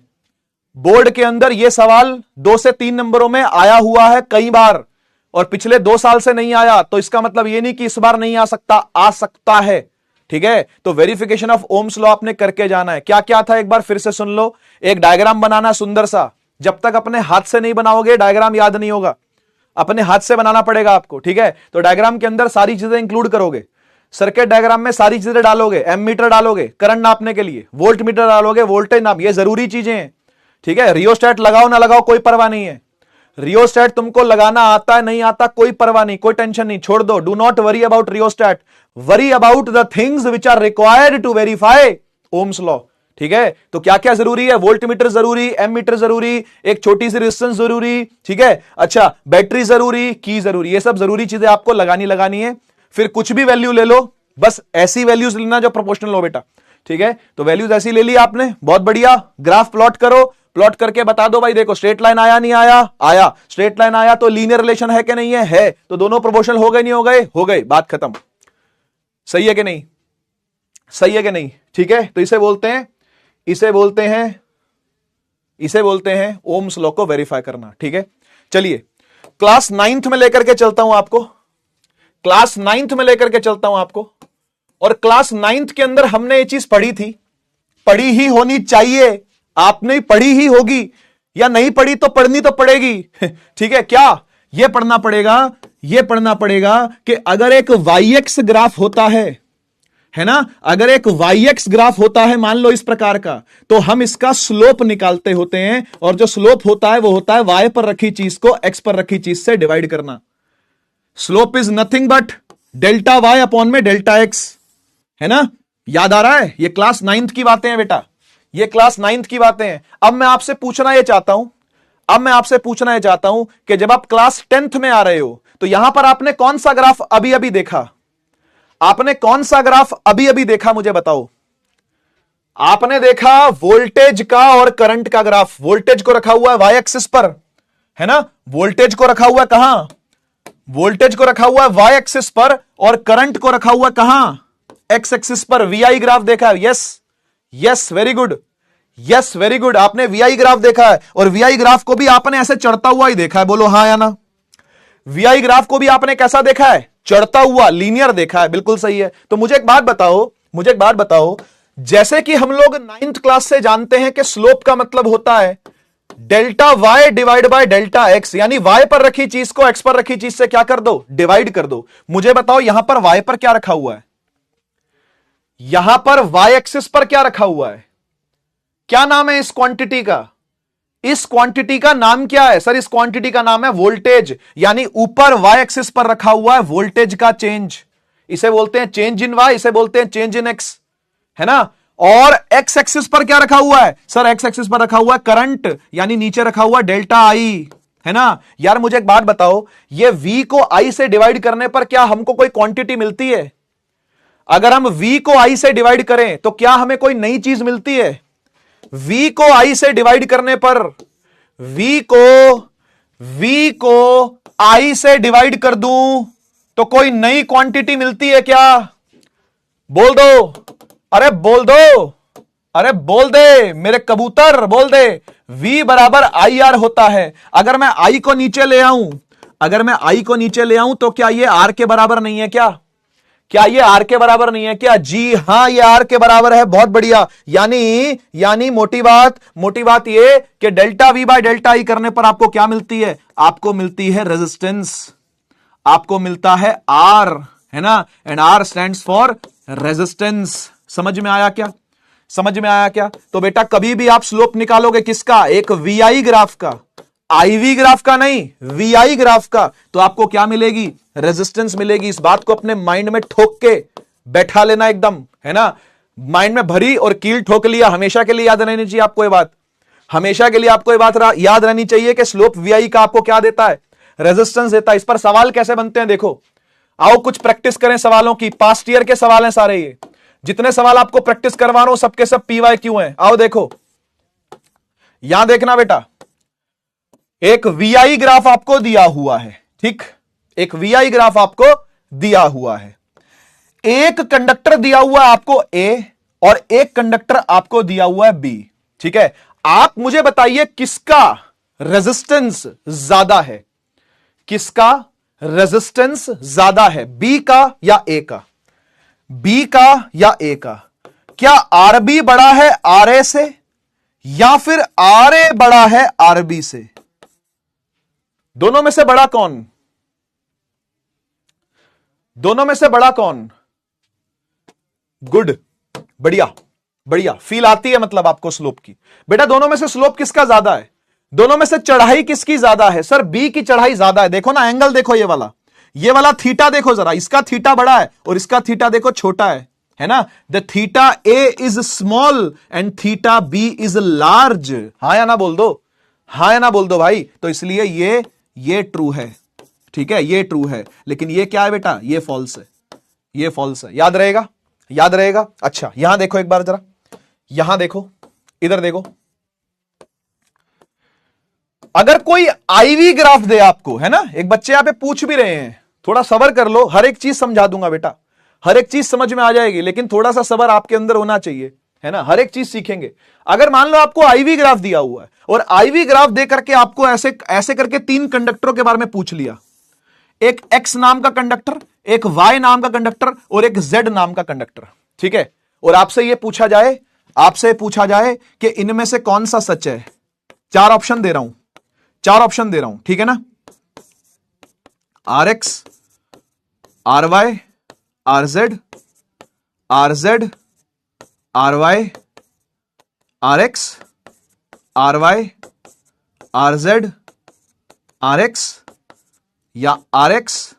बोर्ड के अंदर यह सवाल 2 से 3 नंबरों में आया हुआ है कई बार, और पिछले 2 साल से नहीं आया, तो इसका मतलब यह नहीं कि इस बार नहीं आ सकता, आ सकता है। ठीक है, तो वेरिफिकेशन ऑफ ओम्स लॉ आपने करके जाना है। क्या क्या था एक बार फिर से सुन लो। एक डायग्राम बनाना सुंदर सा, जब तक अपने हाथ से नहीं बनाओगे डायग्राम याद नहीं होगा, अपने हाथ से बनाना पड़ेगा आपको, ठीक है। तो डायग्राम के अंदर सारी चीजें इंक्लूड करोगे, सर्किट डायग्राम में सारी चीजें डालोगे, एमीटर डालोगे करंट नापने के लिए, वोल्ट मीटर डालोगे वोल्टेज नाप, ये जरूरी चीजें हैं, ठीक है। रियोस्टेट लगाओ ना लगाओ कोई परवाह नहीं है, रियोस्टेट तुमको लगाना आता है नहीं आता कोई परवाह नहीं, कोई टेंशन नहीं, छोड़ दो। Do not worry about rheostat, worry about the things which are required to verify Ohm's law, ठीक है। तो क्या क्या जरूरी है, वोल्ट मीटर जरूरी, एम मीटर जरूरी, एक छोटी सी रेजिस्टेंस जरूरी, ठीक है। अच्छा, बैटरी जरूरी, की जरूरी, ये सब जरूरी चीजें आपको लगानी है। फिर कुछ भी वैल्यू ले लो, बस ऐसी वैल्यूज लेना जो प्रोपोर्शनल हो बेटा, ठीक है। तो वैल्यूज ऐसी ले ली आपने, बहुत बढ़िया। ग्राफ प्लॉट करो, प्लॉट करके बता दो भाई देखो स्ट्रेट लाइन आया नहीं आया, आया। स्ट्रेट लाइन आया तो लीनियर रिलेशन है कि नहीं है, तो दोनों प्रोपोर्शनल हो गए नहीं हो गए, हो गए, बात खत्म। सही है कि नहीं, सही है कि नहीं, ठीक है। तो इसे बोलते हैं ओम्स लॉ को वेरीफाई करना, ठीक है। चलिए क्लास 9th में लेकर के चलता हूं आपको, क्लास 9th में लेकर के चलता हूं आपको। और क्लास 9th के अंदर हमने ये चीज पढ़ी थी, पढ़ी ही होनी चाहिए, आपने पढ़ी ही होगी, या नहीं पढ़ी तो पढ़नी तो पड़ेगी ठीक है। क्या ये पढ़ना पड़ेगा कि अगर एक YX ग्राफ होता है ना, अगर एक YX ग्राफ होता है मान लो इस प्रकार का, तो हम इसका स्लोप निकालते होते हैं, और जो स्लोप होता है वो होता है Y पर रखी चीज को X पर रखी चीज से डिवाइड करना। Slope is nothing but delta Y upon में डेल्टा X, है ना, याद आ रहा है। ये क्लास 9th की बातें हैं बेटा, ये क्लास 9th की बातें हैं। अब मैं आपसे पूछना यह चाहता हूं कि जब आप क्लास 10th में आ रहे हो तो यहां पर आपने कौन सा ग्राफ अभी अभी देखा, आपने कौन सा ग्राफ अभी अभी देखा मुझे बताओ। आपने देखा वोल्टेज का और करंट का ग्राफ, वोल्टेज को रखा हुआ है Y एक्सिस पर, है ना, वोल्टेज को रखा हुआ कहां, वोल्टेज को रखा हुआ है Y एक्सिस पर, और करंट को रखा हुआ कहां, X एक्सिस पर। VI ग्राफ देखा है, yes very good, yes very good, आपने VI ग्राफ देखा है, और VI ग्राफ को भी आपने ऐसे चढ़ता हुआ ही देखा है, बोलो हां या ना। VI ग्राफ को भी आपने कैसा देखा है, चढ़ता हुआ, लीनियर देखा है, बिल्कुल सही है। तो मुझे एक बात बताओ, जैसे कि हम लोग 9th क्लास से जानते हैं कि स्लोप का मतलब होता है delta Y divide by delta X, यानी Y पर रखी चीज को X पर रखी चीज से क्या कर दो, डिवाइड कर दो। मुझे बताओ यहां पर Y पर क्या रखा हुआ है, यहां पर Y एक्सिस पर क्या रखा हुआ है, क्या नाम है इस क्वांटिटी का, इस क्वांटिटी का नाम क्या है सर, इस क्वांटिटी का नाम है वोल्टेज, यानी ऊपर Y एक्सिस पर रखा हुआ है वोल्टेज का चेंज, इसे बोलते हैं चेंज इन Y, इसे बोलते हैं चेंज इन X, है ना। और X एक्सिस पर क्या रखा हुआ है सर, X एक्सिस पर रखा हुआ है करंट, यानी नीचे रखा हुआ डेल्टा I, है ना। यार मुझे एक बात बताओ, ये V को I से डिवाइड करने पर क्या हमको कोई क्वांटिटी मिलती है, अगर हम V को I से डिवाइड करें तो क्या हमें कोई नई चीज मिलती है, V को I से डिवाइड करने पर, V को I से डिवाइड कर दूं तो कोई नई क्वांटिटी मिलती है क्या, बोल दो, अरे बोल दो, अरे बोल दे मेरे कबूतर, बोल दे। V बराबर IR होता है, अगर मैं I को नीचे ले आऊं, तो क्या ये R के बराबर नहीं है क्या ये R के बराबर नहीं है क्या, जी हां ये R के बराबर है, बहुत बढ़िया। यानी मोटी बात ये कि delta V by delta I करने पर आपको क्या मिलती है, आपको मिलती है रेजिस्टेंस, आपको मिलता है R, है ना, and R stands for resistance. समझ में आया क्या, तो बेटा कभी भी आप स्लोप निकालोगे किसका, एक VI ग्राफ का, IV ग्राफ का नहीं, VI ग्राफ का, तो आपको क्या मिलेगी, रेजिस्टेंस मिलेगी। इस बात को अपने माइंड में ठोक के बैठा लेना एकदम, है ना, माइंड में भरी और कील ठोक लिया, हमेशा के लिए याद रहनी चाहिए आपको ये बात, हमेशा के लिए आपको ये बात याद रहनी चाहिए कि स्लोप VI का आपको क्या देता है, रेजिस्टेंस देता है। इस पर सवाल कैसे बनते हैं देखो, आओ कुछ प्रैक्टिस करें सवालों की, पास्ट ईयर के सवाल हैं सारे, ये जितने सवाल आपको प्रैक्टिस करवा रहा हूं सबके सब PYQ हैं। आओ देखो, यहां देखना बेटा, एक VI ग्राफ आपको दिया हुआ है, ठीक, एक VI ग्राफ आपको दिया हुआ है, एक कंडक्टर दिया हुआ है आपको A और एक कंडक्टर आपको दिया हुआ है B, ठीक है। आप मुझे बताइए किसका रेजिस्टेंस ज्यादा है, किसका रेजिस्टेंस ज्यादा है, B का या A का, B का या A का। क्या RB बड़ा है RA से या फिर आर ए बड़ा है आरबी से? दोनों में से बड़ा कौन? दोनों में से बड़ा कौन? गुड, बढ़िया बढ़िया, फील आती है मतलब आपको स्लोप की। बेटा दोनों में से स्लोप किसका ज्यादा है? दोनों में से चढ़ाई किसकी ज्यादा है? सर बी की चढ़ाई ज्यादा है। देखो ना एंगल, देखो ये वाला थीटा देखो जरा, इसका थीटा बड़ा है और इसका थीटा देखो छोटा है ना? The theta A is small and theta B is large. हाँ या ना बोल दो, हाँ या ना बोल दो भाई। तो इसलिए ये ट्रू है, ठीक है, ये ट्रू है। लेकिन ये क्या है बेटा? ये फॉल्स है, ये फॉल्स है। याद रहेगा, याद रहेगा। अच्छा यहां देखो एक बार जरा, यहां देखो, इधर देखो। अगर कोई आईवी ग्राफ दे आपको, है ना, एक बच्चे यहां पे पूछ भी रहे हैं, थोड़ा सबर कर लो, हर एक चीज समझा दूंगा बेटा, हर एक चीज समझ में आ जाएगी, लेकिन थोड़ा सा सबर आपके अंदर होना चाहिए, है ना, हर एक चीज सीखेंगे। अगर मान लो आपको आईवी ग्राफ दिया हुआ है और आईवी ग्राफ दे करके आपको ऐसे ऐसे करके 3 कंडक्टरों के बारे में पूछ लिया, एक एक्स नाम का कंडक्टर, एक वाई नाम का कंडक्टर और एक जेड नाम का कंडक्टर, ठीक है, और आपसे यह पूछा जाए, आपसे पूछा जाए कि इनमें से कौन सा सच है। 4 ऑप्शन दे रहा हूं, 4 ऑप्शन दे रहा हूं, ठीक है ना? R X, R Y, R Z, R Z, R Y, R X, R Y, R Z, R X, या आर एक्स,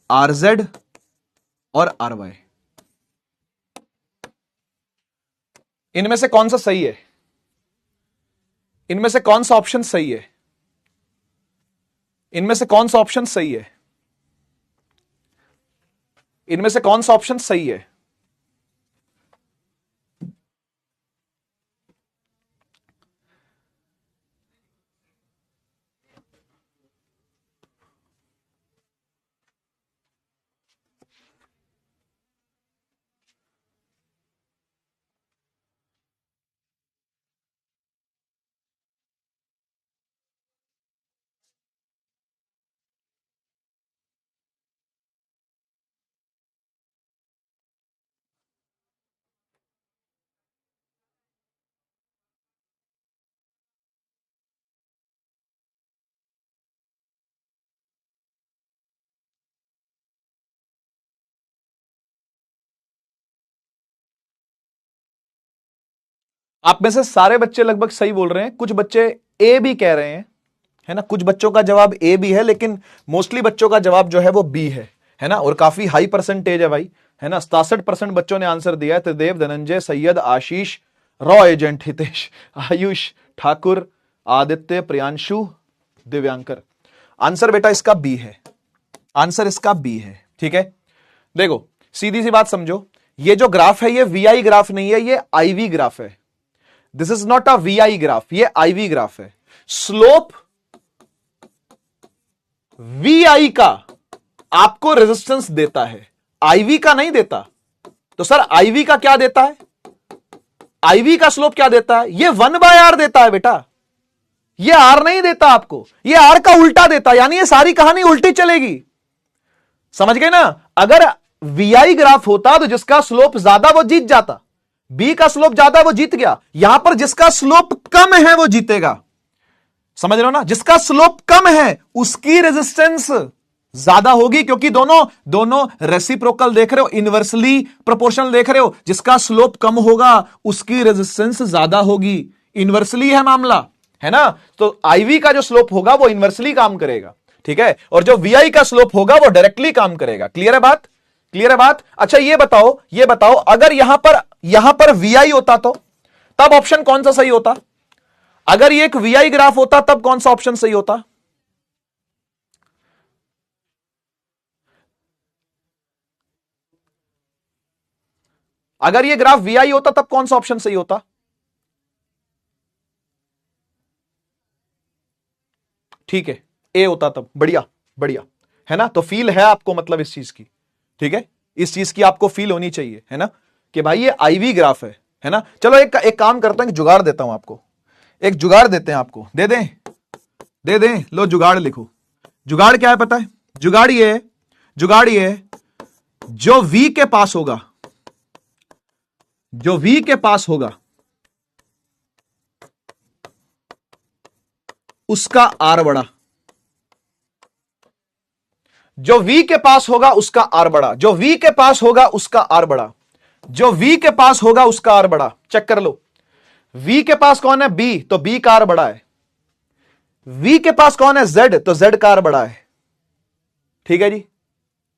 आर जेड और आर वाई। इनमें से कौन सा सही है? इनमें से कौन सा ऑप्शन सही है? इनमें से कौन सा ऑप्शन सही है? इनमें से कौन सा ऑप्शन सही है? आप में से सारे बच्चे लगभग सही बोल रहे हैं, कुछ बच्चे ए भी कह रहे हैं, है ना, कुछ बच्चों का जवाब ए भी है, लेकिन मोस्टली बच्चों का जवाब जो है वो बी है ना, और काफी हाई परसेंटेज है भाई, है ना, 67% बच्चों ने आंसर दिया है। Tridev, Dhananjay, Syed, Ashish, raw agent, Hitesh, Ayush, Thakur, Aditya, Priyanshu, Divyankar. Answer बेटा इसका बी है, आंसर इसका बी है, ठीक है। देखो सीधी सी बात समझो, ये जो ग्राफ है ये वीआई ग्राफ नहीं है, ये आईवी ग्राफ है। This is not a VI graph, ये आईवी ग्राफ है। स्लोप वीआई का आपको रेजिस्टेंस देता है, आईवी का नहीं देता। तो सर आईवी का क्या देता है? आईवी का स्लोप क्या देता है? ये 1/r देता है बेटा, ये आर नहीं देता आपको, ये आर का उल्टा देता है, यानी ये सारी कहानी उल्टी चलेगी। समझ गए ना? अगर वीआई ग्राफ होता तो जिसका स्लोप ज्यादा वो जीत जाता, बी का स्लोप ज्यादा वो जीत गया। यहां पर जिसका स्लोप कम है वो जीतेगा, समझ रहे हो ना? जिसका स्लोप कम है उसकी रेजिस्टेंस ज्यादा होगी, क्योंकि दोनों रेसिप्रोकल देख रहे हो, इनवर्सली प्रोपोर्शनल देख रहे हो। जिसका स्लोप कम होगा उसकी रेजिस्टेंस ज्यादा होगी, इनवर्सली है मामला, है ना? तो आईवी का जो स्लोप होगा वो इनवर्सली काम करेगा, ठीक है, और जो वीआई का स्लोप होगा वो डायरेक्टली काम करेगा। क्लियर है बात? क्लियर है बात? अच्छा ये बताओ अगर यहां पर वीआई होता तो तब ऑप्शन कौन सा सही होता? अगर ये एक वीआई ग्राफ होता तब कौन सा ऑप्शन सही होता? अगर ये ग्राफ वीआई होता तब कौन सा ऑप्शन सही होता? ठीक है, ए होता तब। बढ़िया बढ़िया, है ना? तो फील है आपको मतलब इस चीज की, ठीक है, इस चीज की आपको फील होनी चाहिए, है ना, कि भाई ये आईवी ग्राफ है ना। चलो एक काम करते हैं, जुगाड़ देता हूं आपको, एक जुगाड़ देते हैं आपको, दे दें, लो जुगाड़ लिखो। जुगाड़ क्या है पता है? जुगाड़ ये है, जो V के पास होगा, जो V के पास होगा उसका आर बड़ा, जो V के पास होगा उसका आर बड़ा, जो V के पास होगा उसका आर बड़ा, जो V के पास होगा उसका आर बड़ा। चेक कर लो, V के पास कौन है? B, तो B का आर बड़ा है। V के पास कौन है? Z, तो Z का आर बड़ा है। ठीक है जी,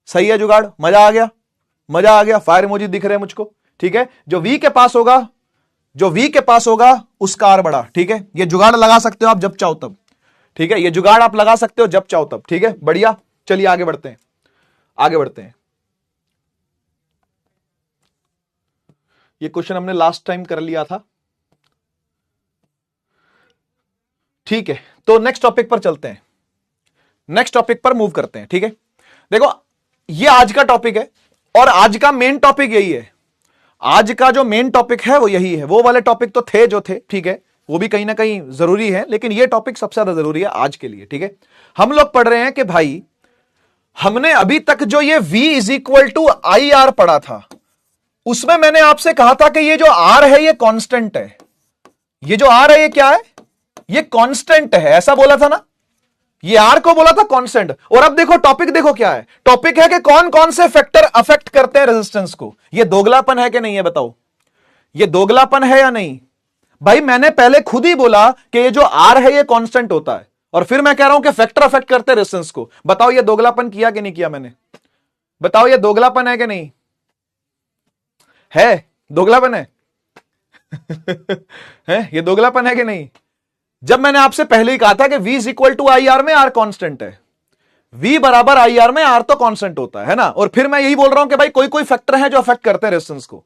सही है जुगाड़, मजा आ गया, मजा आ गया, फायर इमोजी दिख रहे हैं मुझको। ठीक है, जो V के पास होगा, जो V के पास होगा उसका आर बड़ा। ठीक है, ये जुगाड़ लगा सकते हो आप जब चाहो तब। ठीक है, ये जुगाड़ आप लगा सकते हो जब चाहो तब। ठीक है, बढ़िया, चलिए आगे बढ़ते हैं, आगे बढ़ते हैं। ये क्वेश्चन हमने लास्ट टाइम कर लिया था। ठीक है, तो नेक्स्ट टॉपिक पर चलते हैं, नेक्स्ट टॉपिक पर मूव करते हैं। ठीक है, देखो ये आज का टॉपिक है और आज का मेन टॉपिक यही है। आज का जो मेन टॉपिक है वो यही है। वो वाले टॉपिक तो थे जो थे, ठीक है, वो भी कहीं ना कहीं जरूरी है, लेकिन ये टॉपिक सबसे ज्यादा जरूरी है आज के लिए। ठीक है, हम लोग पढ़ रहे हैं कि भाई हमने अभी तक जो ये V is equal to I R पढ़ा था, उसमें मैंने आपसे कहा था कि ये जो R है ये कांस्टेंट है। ये जो R है ये क्या है? ये कांस्टेंट है, ऐसा बोला था ना, ये R को बोला था कांस्टेंट। और अब देखो टॉपिक, देखो क्या है, टॉपिक है कि कौन कौन से फैक्टर अफेक्ट करते हैं रेजिस्टेंस को। ये दोगलापन है कि नहीं है बताओ, ये दोगलापन है या नहीं? भाई मैंने पहले खुद ही बोला कि ये जो R है ये कांस्टेंट होता है, और फिर मैं कह रहा हूं कि फैक्टर अफेक्ट करते हैं रेजिस्टेंस को। बताओ ये दोगलापन किया कि नहीं किया मैंने? बताओ ये दोगलापन है कि नहीं है? दोगलापन है है ये दोगलापन है कि नहीं? जब मैंने आपसे पहले ही कहा था कि V is equal to I R में R कांस्टेंट है, V बराबर आई आर में R तो कांस्टेंट होता है ना। और फिर मैं यही बोल रहा हूं कि भाई कोई कोई फैक्टर है जो अफेक्ट करते हैं रेजिस्टेंस को।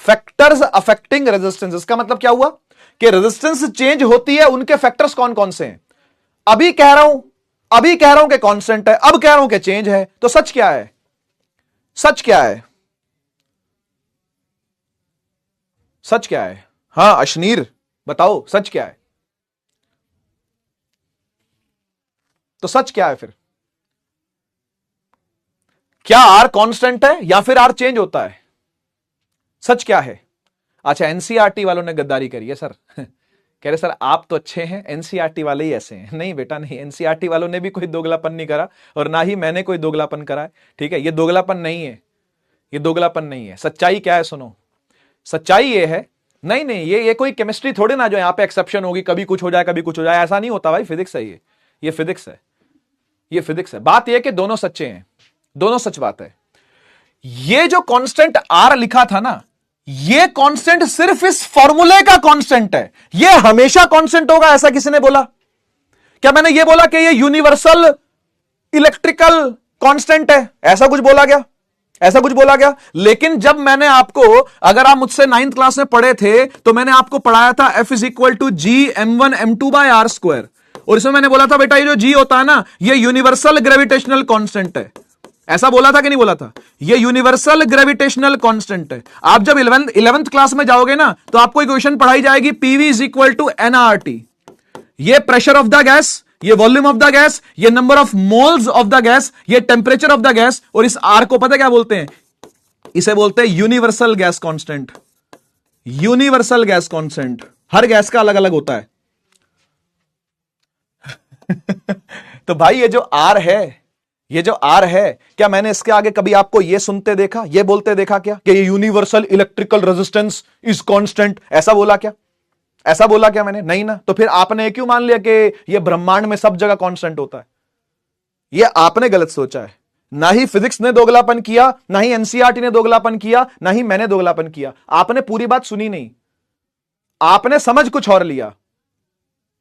फैक्टर्स अफेक्टिंग रेजिस्टेंस, इसका मतलब क्या हुआ कि रेजिस्टेंस चेंज होती है, उनके फैक्टर्स कौन कौन से हैं? अभी कह रहा हूं कि कांस्टेंट है, अब कह रहा हूं कि चेंज है, तो सच क्या है? सच क्या है? सच क्या है? हां अशनीर बताओ सच क्या है? तो सच क्या है फिर? क्या R कांस्टेंट है या फिर R चेंज होता है? सच क्या है? अच्छा, एनसीईआरटी वालों ने गद्दारी करी है सर कह रहे सर आप तो अच्छे हैं, एनसीईआरटी वाले ही ऐसे हैं। नहीं बेटा नहीं, एनसीईआरटी वालों ने भी कोई दोगलापन नहीं करा और ना ही मैंने कोई दोगलापन करा है। ठीक है, ये दोगलापन नहीं है, ये दोगलापन नहीं है। सच्चाई क्या है सुनो, सच्चाई ये है, नहीं नहीं ये कोई केमिस्ट्री थोड़ी ना जो यहां पे एक्सेप्शन होगी, कभी कुछ हो जाए कभी कुछ हो जाए, ऐसा नहीं होता भाई। फिजिक्स है ये फिजिक्स है, ये फिजिक्स है। बात ये कि दोनों सच्चे हैं, दोनों सच बात है। ये जो कांस्टेंट R लिखा था ना, ये कांस्टेंट सिर्फ इस फॉर्मूले का कांस्टेंट है, ये हमेशा कांस्टेंट होगा ऐसा किसी ने बोला क्या? मैंने ये बोला कि ये यूनिवर्सल इलेक्ट्रिकल कांस्टेंट है, ऐसा कुछ बोला गया? ऐसा कुछ बोला गया? लेकिन जब मैंने आपको, अगर आप मुझसे 9th क्लास में पढ़े थे तो मैंने आपको पढ़ाया था F is equal to G m1 m2 by R square, और इसमें मैंने बोला था बेटा ये जो G होता है ना ये यूनिवर्सल ग्रेविटेशनल कांस्टेंट है। ऐसा बोला था कि नहीं बोला था? ये यूनिवर्सल ग्रेविटेशनल कांस्टेंट है। आप जब 11th क्लास में जाओगे ना तो आपको इक्वेशन पढ़ाई जाएगी, PV is equal to NRT. ये प्रेशर ऑफ द गैस, ये वॉल्यूम ऑफ द गैस, ये number of moles of the gas, ये टेम्परेचर ऑफ द गैस, और इस आर को पता क्या बोलते हैं? इसे बोलते हैं universal gas constant. Universal gas constant हर गैस का अलग अलग होता है तो भाई ये जो आर है, ये जो R है, क्या मैंने इसके आगे कभी आपको ये सुनते देखा, ये बोलते देखा क्या कि ये universal electrical resistance is constant? ऐसा बोला क्या? ऐसा बोला क्या मैंने? नहीं ना। तो फिर आपने क्यों मान लिया कि ये ब्रह्मांड में सब जगह कांस्टेंट होता है? ये आपने गलत सोचा है। ना ही फिजिक्स ने दोगलापन किया, ना ही एनसीईआरटी ने दोगलापन किया, ना ही मैंने दोगलापन किया। आपने पूरी बात सुनी नहीं, आपने समझ कुछ और लिया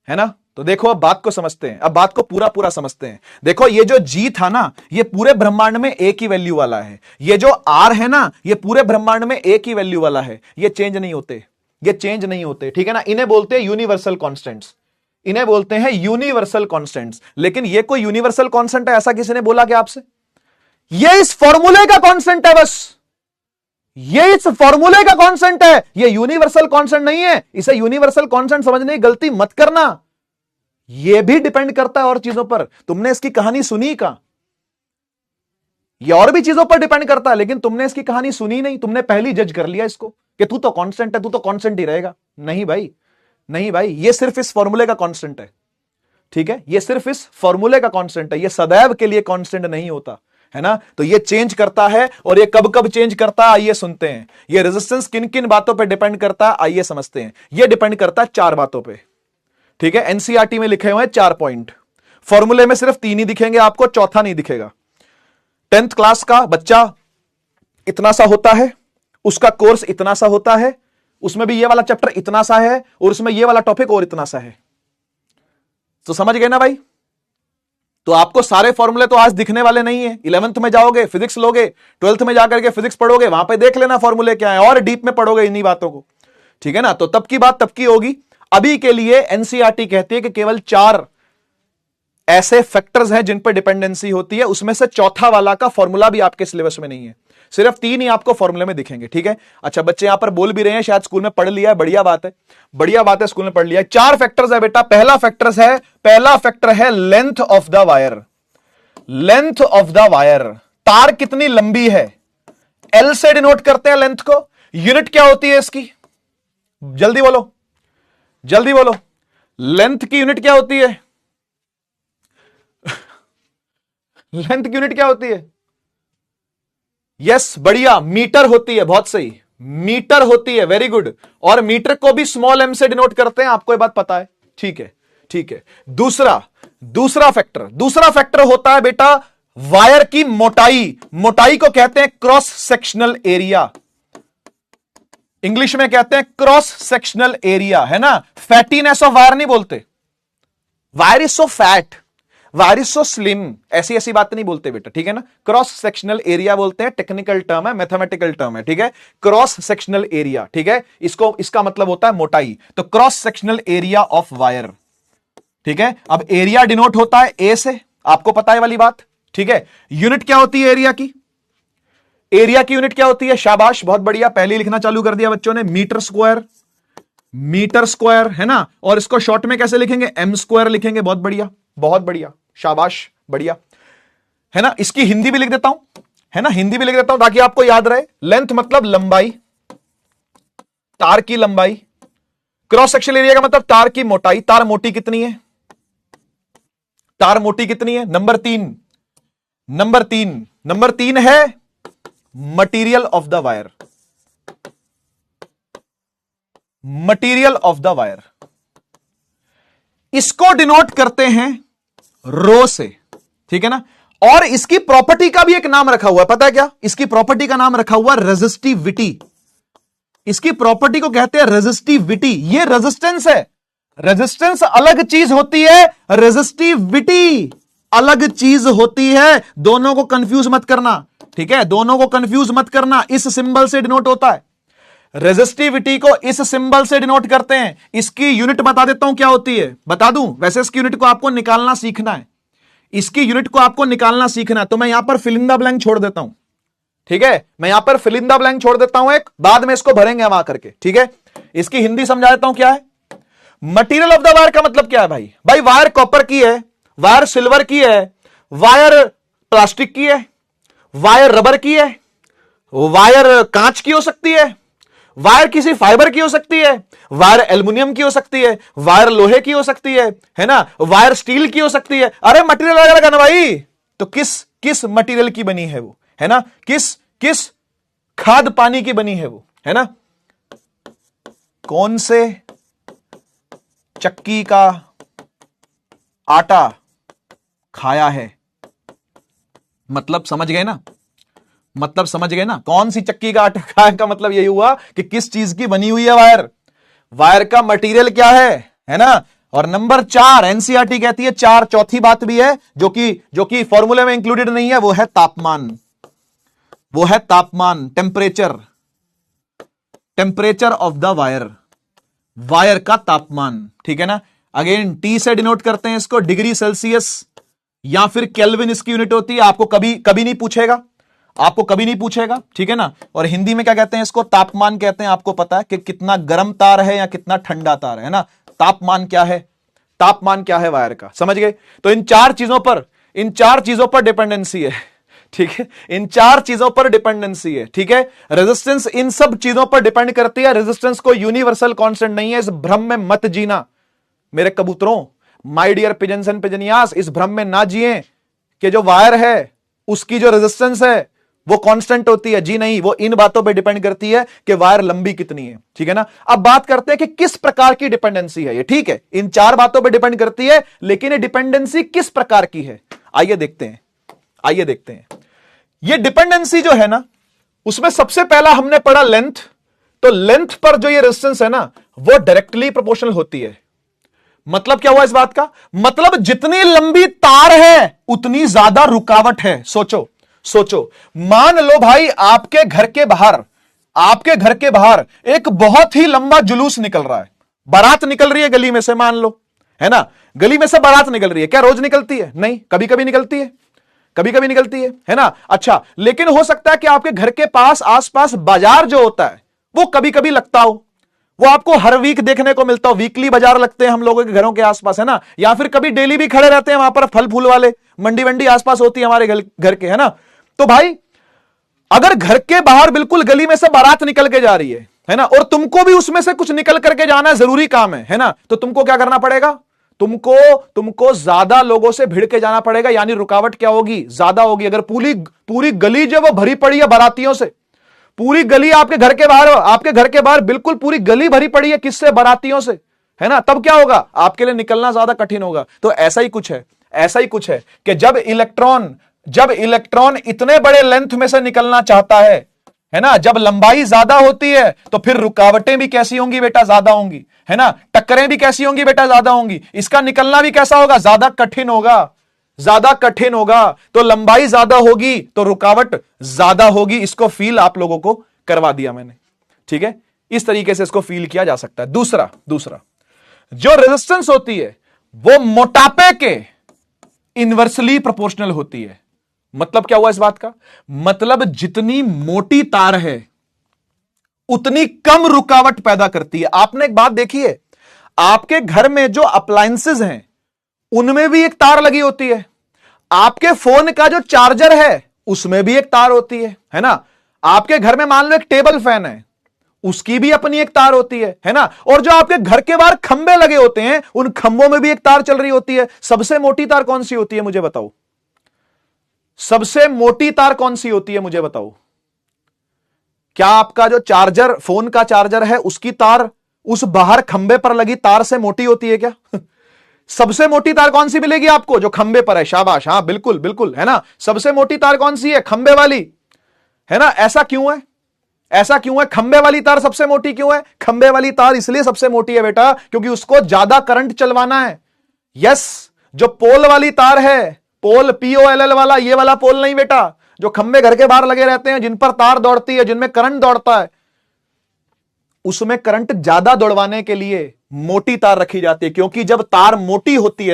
है ना। तो देखो अब बात को समझते हैं, अब बात को पूरा पूरा समझते हैं। देखो ये जो G था ना ये पूरे ब्रह्मांड में एक ही वैल्यू वाला है, ये जो R है ना ये पूरे ब्रह्मांड में एक ही वैल्यू वाला है, ये चेंज नहीं होते, ये चेंज नहीं होते, ठीक है ना। इन्हें बोलते हैं यूनिवर्सल कांस्टेंट्स, इन्हें बोलते हैं यूनिवर्सल कांस्टेंट्स। लेकिन ये कोई यूनिवर्सल कांस्टेंट है ऐसा किसी ने बोला क्या आपसे? ये इस फॉर्मूले का कांस्टेंट है, बस ये इस फॉर्मूले का कांस्टेंट है, ये यूनिवर्सल कांस्टेंट नहीं है। इसे यूनिवर्सल कांस्टेंट समझने की गलती मत करना, यह भी डिपेंड करता है और चीजों पर। तुमने इसकी कहानी सुनी कहां? यह और भी चीजों पर डिपेंड करता है, लेकिन तुमने इसकी कहानी सुनी नहीं। तुमने पहले जज कर लिया इसको कि तू तो कांस्टेंट है, तू तो कांस्टेंट ही रहेगा। नहीं भाई, नहीं भाई, यह सिर्फ इस फॉर्मूले का कांस्टेंट है, ठीक है, ये सिर्फ इस फॉर्मूले का कांस्टेंट है, ये सदैव के लिए कांस्टेंट नहीं होता है ना। तो ये चेंज करता है, और ये कब कब चेंज करता है आइए सुनते हैं। ये रेजिस्टेंस किन किन बातों पे डिपेंड करता है आइए समझते हैं। ये डिपेंड करता है 4 बातों पे, ठीक है। एनसीईआरटी में लिखे हुए हैं 4 पॉइंट, फॉर्मूले में सिर्फ 3 ही दिखेंगे आपको, चौथा नहीं दिखेगा। 10th क्लास का बच्चा इतना सा होता है, उसका कोर्स इतना सा होता है, उसमें भी ये वाला चैप्टर इतना सा है, और उसमें ये वाला टॉपिक और इतना सा है। तो समझ गए ना भाई। तो आपको सारे फॉर्मूले तो आज दिखने वाले नहीं है। 11th में जाओगे फिजिक्स लोगे, 12th में जाकर के फिजिक्स पढ़ोगे, वहां पे देख लेना फॉर्मूले क्या है, और डीप में पढ़ोगे इन्हीं बातों को, ठीक है ना। तो तब की बात तब की होगी। अभी के लिए एनसीईआरटी कहती है कि केवल 4 ऐसे फैक्टर्स हैं जिन पर डिपेंडेंसी होती है, उसमें से चौथा वाला का फॉर्मूला भी आपके सिलेबस में नहीं है, सिर्फ 3 ही आपको फॉर्मूले में दिखेंगे, ठीक है। अच्छा, बच्चे यहां पर बोल भी रहे हैं शायद स्कूल में पढ़ लिया है, बढ़िया बात है, बढ़िया बात है, स्कूल में पढ़ लिया है। 4 फैक्टर्स है बेटा। पहला फैक्टर है length of the wire. Length of the wire, तार कितनी लंबी है, एल से डिनोट करते हैं लेंथ को। यूनिट क्या होती है इसकी, जल्दी बोलो, जल्दी बोलो, लेंथ की यूनिट क्या होती है? लेंथ की यूनिट क्या होती है? यस, बढ़िया, मीटर होती है, बहुत सही, मीटर होती है, वेरी गुड। और मीटर को भी स्मॉल एम से डिनोट करते हैं, आपको ये बात पता है, ठीक है, ठीक है। दूसरा फैक्टर होता है बेटा वायर की मोटाई। मोटाई को कहते हैं क्रॉस सेक्शनल एरिया, इंग्लिश में कहते हैं क्रॉस सेक्शनल एरिया, है ना। फैटीनेस ऑफ वायर नहीं बोलते, wire is so fat, wire is so slim, ऐसी ऐसी बात नहीं बोलते बेटा, ठीक है ना। क्रॉस सेक्शनल एरिया बोलते हैं, टेक्निकल टर्म है, मैथमेटिकल टर्म है, ठीक है। क्रॉस सेक्शनल एरिया, ठीक है, इसका मतलब होता है मोटाई। तो cross sectional area of wire, ठीक है। अब एरिया डिनोट होता है ए से, आपको पता है वाली बात, ठीक है। यूनिट क्या होती है एरिया की? एरिया की यूनिट क्या होती है? शाबाश, बहुत बढ़िया, पहले लिखना चालू कर दिया बच्चों ने, मीटर स्क्वायर, मीटर स्क्वायर, है ना। और इसको शॉर्ट में कैसे लिखेंगे? एम स्क्वायर लिखेंगे, बहुत बढ़िया, बहुत बढ़िया, शाबाश, बढ़िया, है ना। इसकी हिंदी भी लिख देता हूं, है ना, हिंदी भी लिख देता हूं ताकि आपको याद रहे। लेंथ मतलब लंबाई, तार की लंबाई। क्रॉस सेक्शनल एरिया का मतलब तार की मोटाई। तार मोटी कितनी है? तार मोटी कितनी है? नंबर 3 है material of the wire, material of the wire, इसको डिनोट करते हैं रो से, ठीक है ना। और इसकी प्रॉपर्टी का भी एक नाम रखा हुआ है, पता है क्या? इसकी प्रॉपर्टी का नाम रखा हुआ रेजिस्टिविटी। इसकी प्रॉपर्टी को कहते हैं रेजिस्टिविटी। ये रेजिस्टेंस है, रेजिस्टेंस अलग चीज होती है, रेजिस्टिविटी अलग चीज होती है, दोनों को कंफ्यूज मत करना, ठीक है, दोनों को कंफ्यूज मत करना। इस सिंबल से डिनोट होता है, रेजिस्टिविटी को इस सिंबल से डिनोट करते हैं। इसकी यूनिट बता देता हूं क्या होती है, बता दूं, वैसे इसकी यूनिट को आपको निकालना सीखना है, इसकी यूनिट को आपको निकालना सीखना है। तो मैं यहां पर फिल इन द ब्लैंक छोड़ देता हूं, ठीक है, मैं यहां पर फिल इन द ब्लैंक छोड़ देता हूं, एक बाद में इसको भरेंगे वहां करके, ठीक है। इसकी हिंदी समझा देता हूं क्या है। मटीरियल ऑफ द वायर का मतलब क्या है भाई? भाई वायर कॉपर की है, वायर सिल्वर की है, वायर प्लास्टिक की है, वायर रबर की है, वायर कांच की हो सकती है, वायर किसी फाइबर की हो सकती है, वायर एल्युमिनियम की हो सकती है, वायर लोहे की हो सकती है ना, वायर स्टील की हो सकती है। अरे मटेरियल वगैरह का ना भाई, तो किस मटेरियल की बनी है वो, है ना, किस खाद पानी की बनी है वो, है ना। कौन से चक्की का आटा खाया है, मतलब समझ गए ना, मतलब समझ गए ना, कौन सी चक्की का आटा खाया का मतलब यही हुआ कि किस चीज की बनी हुई है वायर, वायर का मटेरियल क्या है ना। और नंबर 4 एनसीईआरटी कहती है, चौथी बात भी है जो कि फॉर्मूले में इंक्लूडेड नहीं है, वो है तापमान, वो है तापमान, temperature of the wire, wire का तापमान, ठीक है ना। अगेन टी से डिनोट करते हैं इसको, डिग्री सेल्सियस या फिर केल्विन इसकी यूनिट होती है। आपको कभी नहीं पूछेगा, आपको कभी नहीं पूछेगा, ठीक है ना। और हिंदी में क्या कहते हैं इसको? तापमान कहते हैं। आपको पता है कि कितना गर्म तार है या कितना ठंडा तार है ना। तापमान क्या है? तापमान क्या है वायर का, समझ गए। तो इन चार चीजों पर डिपेंडेंसी है, ठीक है, इन 4 चीजों पर डिपेंडेंसी है, ठीक है। रेजिस्टेंस इन सब चीजों पर डिपेंड करती है। रेजिस्टेंस को यूनिवर्सल कांस्टेंट नहीं है, इस भ्रम में मत जीना मेरे कबूतरों, माय डियर पिजन्स एंड पिजनियास, इस भ्रम में ना जिए कि जो वायर है उसकी जो रेजिस्टेंस है वो कांस्टेंट होती है। जी नहीं, वो इन बातों पे डिपेंड करती है कि वायर लंबी कितनी है। ठीक है ना। अब बात करते हैं कि किस प्रकार की डिपेंडेंसी है ये। ठीक है, इन चार बातों पे डिपेंड करती है, लेकिन ये डिपेंडेंसी किस प्रकार की है आइए देखते हैं। आइए देखते हैं ये डिपेंडेंसी जो है ना, उसमें सबसे पहला हमने पढ़ा लेंथ। तो लेंथ पर जो ये रेजिस्टेंस है ना वो डायरेक्टली प्रोपोर्शनल होती है। मतलब क्या हुआ इस बात का? मतलब जितनी लंबी तार है उतनी ज्यादा रुकावट है। सोचो सोचो, मान लो भाई आपके घर के बाहर एक बहुत ही लंबा जुलूस निकल रहा है, बारात निकल रही है गली में से, मान लो, है ना, गली में से बारात निकल रही है। क्या रोज निकलती है? नहीं, कभी कभी निकलती है, कभी कभी निकलती है ना। अच्छा, लेकिन हो सकता है कि आपके घर के पास आसपास बाजार जो होता है वो कभी कभी लगता हो, वो आपको हर वीक देखने को मिलता हो। वीकली बाजार लगते हैं हम लोगों के घरों के आसपास, है ना, या फिर कभी डेली भी खड़े रहते हैं वहां पर, फल फूल वाले मंडी वंडी आसपास होती है हमारे घर के, है ना। तो भाई अगर घर के बाहर बिल्कुल गली में से बारात निकल के जा रही है ना, और तुमको भी उसमें से कुछ निकल करके जाना है, जरूरी काम है ना, तो तुमको क्या करना पड़ेगा? तुमको ज्यादा लोगों से भिड़ के जाना पड़ेगा, यानी रुकावट क्या होगी? ज्यादा होगी। अगर पूरी गली जो वो भरी पड़ी है बारातियों से, पूरी गली आपके घर के बाहर बिल्कुल पूरी गली भरी पड़ी है, किससे? बारातियों से, है ना, तब क्या होगा? आपके लिए निकलना ज्यादा कठिन होगा। तो ऐसा ही कुछ है कि जब इलेक्ट्रॉन इतने बड़े लेंथ में से निकलना चाहता है ना, जब लंबाई ज्यादा होती है तो फिर रुकावटें भी कैसी होंगी बेटा? ज्यादा होंगी, है ना, टक्करें भी कैसी होंगी बेटा? ज्यादा होंगी। इसका निकलना भी कैसा होगा? ज्यादा कठिन होगा। तो लंबाई ज्यादा होगी तो रुकावट ज्यादा होगी। इसको फील आप लोगों को करवा दिया मैंने। ठीक है, इस तरीके से इसको फील किया जा सकता है। दूसरा जो रेजिस्टेंस होती है वो मोटापे के इनवर्सली प्रोपोर्शनल होती है। मतलब क्या हुआ इस बात का? मतलब जितनी मोटी तार है उतनी कम रुकावट पैदा करती है। आपने एक बात देखी है, आपके घर में जो अप्लायंसेस हैं उनमें भी एक तार लगी होती है। आपके फोन का जो चार्जर है उसमें भी एक तार होती है ना। आपके घर में मान लो एक टेबल फैन है, उसकी भी अपनी एक तार होती है ना। और जो आपके घर के बाहर खंबे लगे होते हैं उन खंबों में भी एक तार चल रही होती है। सबसे मोटी तार कौन सी होती है मुझे बताओ? सबसे मोटी तार कौन सी होती है मुझे बताओ? क्या आपका जो चार्जर, फोन का चार्जर है, उसकी तार उस बाहर खंबे पर लगी तार से मोटी होती है क्या? सबसे मोटी तार कौन सी मिलेगी आपको? जो खंबे पर है। शाबाश, हां बिल्कुल बिल्कुल, है ना। सबसे मोटी तार कौन सी है? खंबे वाली, है ना। ऐसा क्यों है? खंबे वाली तार सबसे मोटी क्यों है? खंबे वाली तार इसलिए सबसे मोटी है बेटा क्योंकि उसको ज्यादा करंट चलवाना है। यस, जो पोल वाली तार है, पोल POLL वाला, ये वाला पोल नहीं बेटा, जो खंबे घर के बाहर लगे रहते हैं, जिन पर तार दौड़ती है, जिनमें करंट दौड़ता है, उसमें करंट ज्यादा दौड़वाने के लिए मोटी तार रखी जाती है। क्योंकि जब तार मोटी होती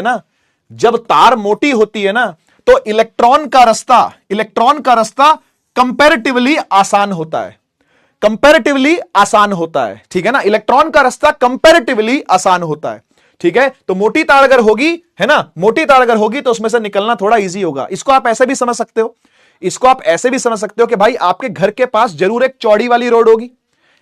है ना, तो इलेक्ट्रॉन का रास्ता कंपैरेटिवली आसान होता है। ठीक है ना, इलेक्ट्रॉन का रास्ता कंपैरेटिवली आसान होता है। ठीक है, तो मोटी तार अगर होगी, है ना, मोटी तार अगर होगी तो उसमें से निकलना थोड़ा इजी होगा। इसको आप ऐसे भी समझ सकते हो कि भाई आपके घर के पास जरूर एक चौड़ी वाली रोड होगी,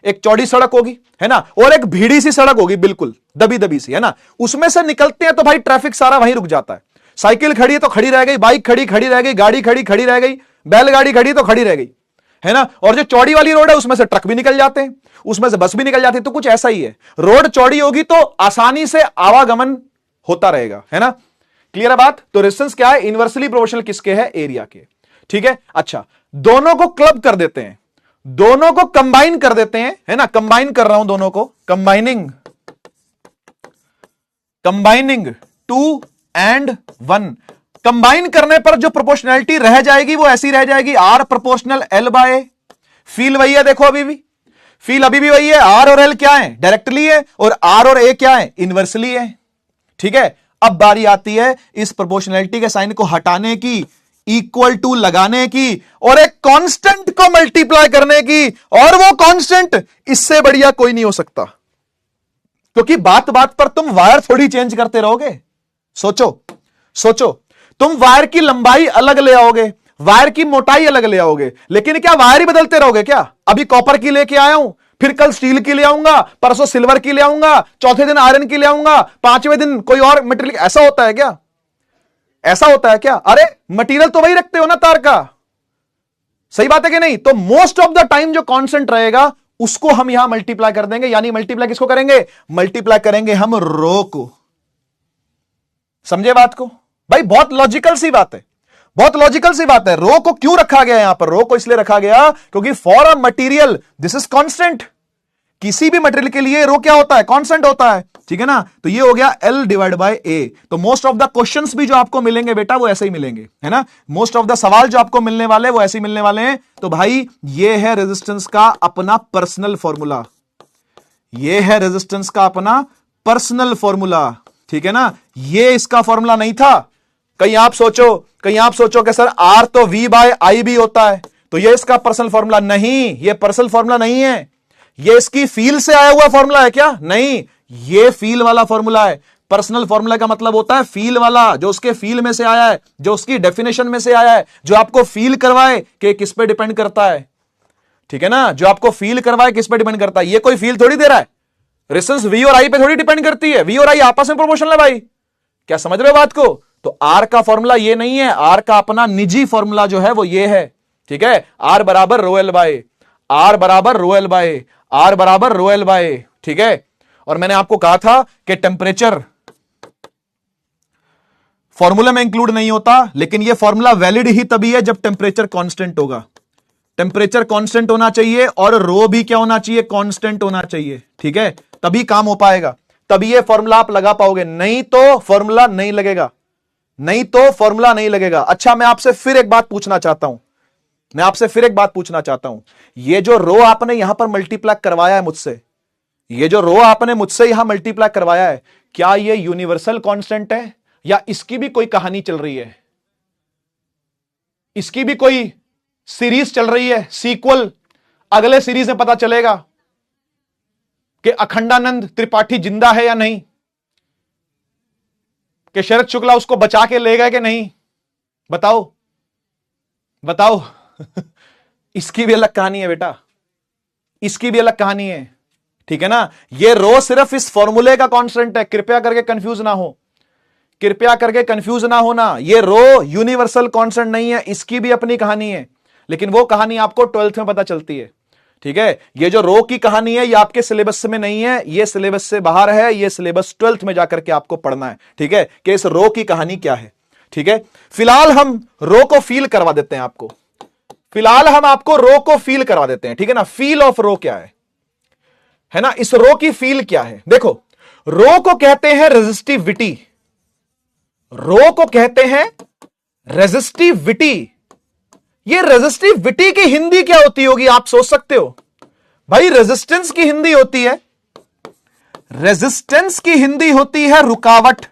एक चौड़ी सड़क होगी, है ना, और एक भीड़ी सी सड़क होगी, बिल्कुल दबी सी, है ना। उसमें से निकलते हैं तो भाई ट्रैफिक सारा वहीं रुक जाता है। साइकिल खड़ी है तो खड़ी रह गई, बाइक खड़ी रह गई, गाड़ी खड़ी रह गई, बैलगाड़ी खड़ी तो खड़ी रह गई, है ना। और जो चौड़ी वाली रोड है उसमें से ट्रक भी निकल जाते हैं, उसमें से बस भी निकल जाती है। तो कुछ ऐसा ही है, रोड चौड़ी होगी तो आसानी से आवागमन होता रहेगा, है ना। क्लियर है बात? तो रेजिस्टेंस क्या है? इनवर्सली प्रोपोर्शनल किसके है? एरिया के। ठीक है, अच्छा, दोनों को क्लब कर देते हैं, दोनों को कंबाइन कर देते हैं, है ना। कंबाइन कर रहा हूं दोनों को, कंबाइनिंग 2 and 1। कंबाइन करने पर जो प्रोपोर्शनैलिटी रह जाएगी वो ऐसी रह जाएगी, R proportional L by. Feel वही है, देखो अभी भी वही है। R और L क्या है? डायरेक्टली है, और R और A क्या है? इनवर्सली है। ठीक है, अब बारी आती है इस प्रोपोर्शनैलिटी के साइन को हटाने की, इक्वल टू लगाने की, और एक कांस्टेंट को मल्टीप्लाई करने की। और वो कांस्टेंट इससे बढ़िया कोई नहीं हो सकता, क्योंकि बात बात पर तुम वायर थोड़ी चेंज करते रहोगे। सोचो, तुम वायर की लंबाई अलग ले आओगे, वायर की मोटाई अलग ले आओगे, लेकिन क्या वायर ही बदलते रहोगे क्या? अभी कॉपर की लेके आया हूं, फिर कल स्टील की ले आऊंगा, परसों सिल्वर की ले आऊंगा, चौथे दिन आयरन की ले आऊंगा, पांचवें दिन कोई और मटेरियल। ऐसा होता है क्या? ऐसा होता है क्या? अरे मटेरियल तो वही रखते हो ना तार का, सही बात है कि नहीं? तो मोस्ट ऑफ द टाइम जो कांस्टेंट रहेगा उसको हम यहां मल्टीप्लाई कर देंगे, यानी मल्टीप्लाई किसको करेंगे? मल्टीप्लाई करेंगे हम रो को। समझे बात को भाई? बहुत लॉजिकल सी बात है, बहुत लॉजिकल सी बात है। रो को क्यों रखा गया यहां पर? रो को इसलिए रखा गया क्योंकि for a material this is constant. किसी भी मटेरियल के लिए रो क्या होता है? कांस्टेंट होता है, ठीक है ना? तो ये हो गया L डिवाइड बाय A। तो मोस्ट ऑफ द क्वेश्चंस भी जो आपको मिलेंगे बेटा वो ऐसे ही मिलेंगे, है ना? मोस्ट ऑफ द सवाल जो आपको मिलने वाले वो ऐसे ही मिलने वाले हैं। तो भाई ये है रेजिस्टेंस का अपना पर्सनल फॉर्मूला, ये है रेजिस्टेंस का अपना पर्सनल फॉर्मूला, ठीक है ना? ये इसका फॉर्मूला नहीं था। कहीं आप सोचो कि सर R तो V बाय I भी होता है, तो ये इसका पर्सनल फॉर्मूला नहीं, ये पर्सनल फॉर्मूला नहीं है। ये इसकी फील से आया हुआ फॉर्मूला है क्या? नहीं, ये फील वाला फॉर्मूला है। पर्सनल फॉर्मूला का मतलब होता है फील वाला, जो उसके फील में से आया है, जो उसकी डेफिनेशन में से आया है, जो आपको फील करवाए कि किस पे डिपेंड करता है, ठीक है ना? जो आपको फील करवाए किस पे डिपेंड करता है। ये कोई फील थोड़ी दे रहा है, रेजिस्टेंस V और I पे थोड़ी डिपेंड करती है। V और I आपस में प्रोपोर्शनल है भाई, क्या समझ रहे हो बात को? तो R का फॉर्मूला ये नहीं है, R का अपना निजी फॉर्मूला जो है वो ये है, ठीक है? R बराबर रो एल बाय, R बराबर रो एल बाय, R बराबर रो एल बाय, ठीक है? और मैंने आपको कहा था कि टेम्परेचर फॉर्मूला में इंक्लूड नहीं होता, लेकिन यह फॉर्मूला वैलिड ही तभी है जब टेम्परेचर कांस्टेंट होगा। टेम्परेचर कांस्टेंट होना चाहिए और रो भी क्या होना चाहिए? कांस्टेंट होना चाहिए, ठीक है? तभी काम हो पाएगा, तभी यह फॉर्मूला आप लगा पाओगे, नहीं तो फॉर्मूला नहीं लगेगा, नहीं तो फॉर्मूला नहीं लगेगा। अच्छा, मैं आपसे फिर एक बात पूछना चाहता हूं, मैं आपसे फिर एक बात पूछना चाहता हूं। ये जो रो आपने यहां पर मल्टीप्लाई करवाया है मुझसे, ये जो रो आपने मुझसे यहां मल्टीप्लाई करवाया है, क्या ये यूनिवर्सल कांस्टेंट है या इसकी भी कोई कहानी चल रही है? इसकी भी कोई सीरीज चल रही है, सीक्वल? अगले सीरीज में पता चलेगा कि अखंडानंद त्रिपाठी जिंदा है या नहीं, कि शरद शुक्ला उसको बचा के ले गए कि नहीं। बताओ बताओ। इसकी भी अलग कहानी है बेटा, इसकी भी अलग कहानी है, ठीक है ना? ये रो सिर्फ इस फॉर्मूले का कांस्टेंट है, कृपया करके कंफ्यूज ना हो, कृपया करके कंफ्यूज ना होना। ये रो यूनिवर्सल कांस्टेंट नहीं है, इसकी भी अपनी कहानी है, लेकिन वो कहानी आपको 12th में पता चलती है, ठीक है? ये जो रो की कहानी है ये आपके सिलेबस में नहीं है, ये सिलेबस से बाहर है, ये सिलेबस 12th में जाकर के आपको पढ़ना है, ठीक है? कि इस रो की कहानी क्या है, ठीक है? फिलहाल हम रो को फील करवा देते हैं आपको, फिलहाल हम आपको रो को फील करवा देते हैं, ठीक है ना? फील ऑफ रो क्या है ना? इस रो की फील क्या है? देखो, रो को कहते हैं रेजिस्टिविटी, रो को कहते हैं रेजिस्टिविटी। ये रेजिस्टिविटी की हिंदी क्या होती होगी आप सोच सकते हो? भाई रेजिस्टेंस की हिंदी होती है, रेजिस्टेंस की हिंदी होती है रुकावट,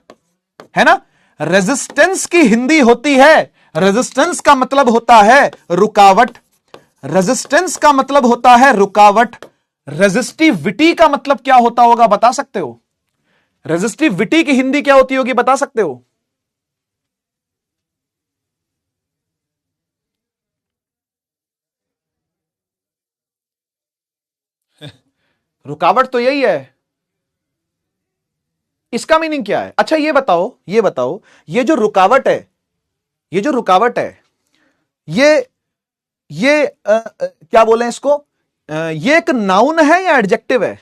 है ना? रेजिस्टेंस की हिंदी होती है, रेजिस्टेंस का मतलब होता है रुकावट, रेजिस्टेंस का मतलब होता है रुकावट। रेजिस्टिविटी का मतलब क्या होता होगा बता सकते हो? रेजिस्टिविटी की हिंदी क्या होती होगी बता सकते हो? रुकावट तो यही है, इसका मीनिंग क्या है? अच्छा ये बताओ, ये बताओ, ये जो रुकावट है, ये जो रुकावट है, ये क्या बोले इसको? ये एक नाउन है या एडजेक्टिव है?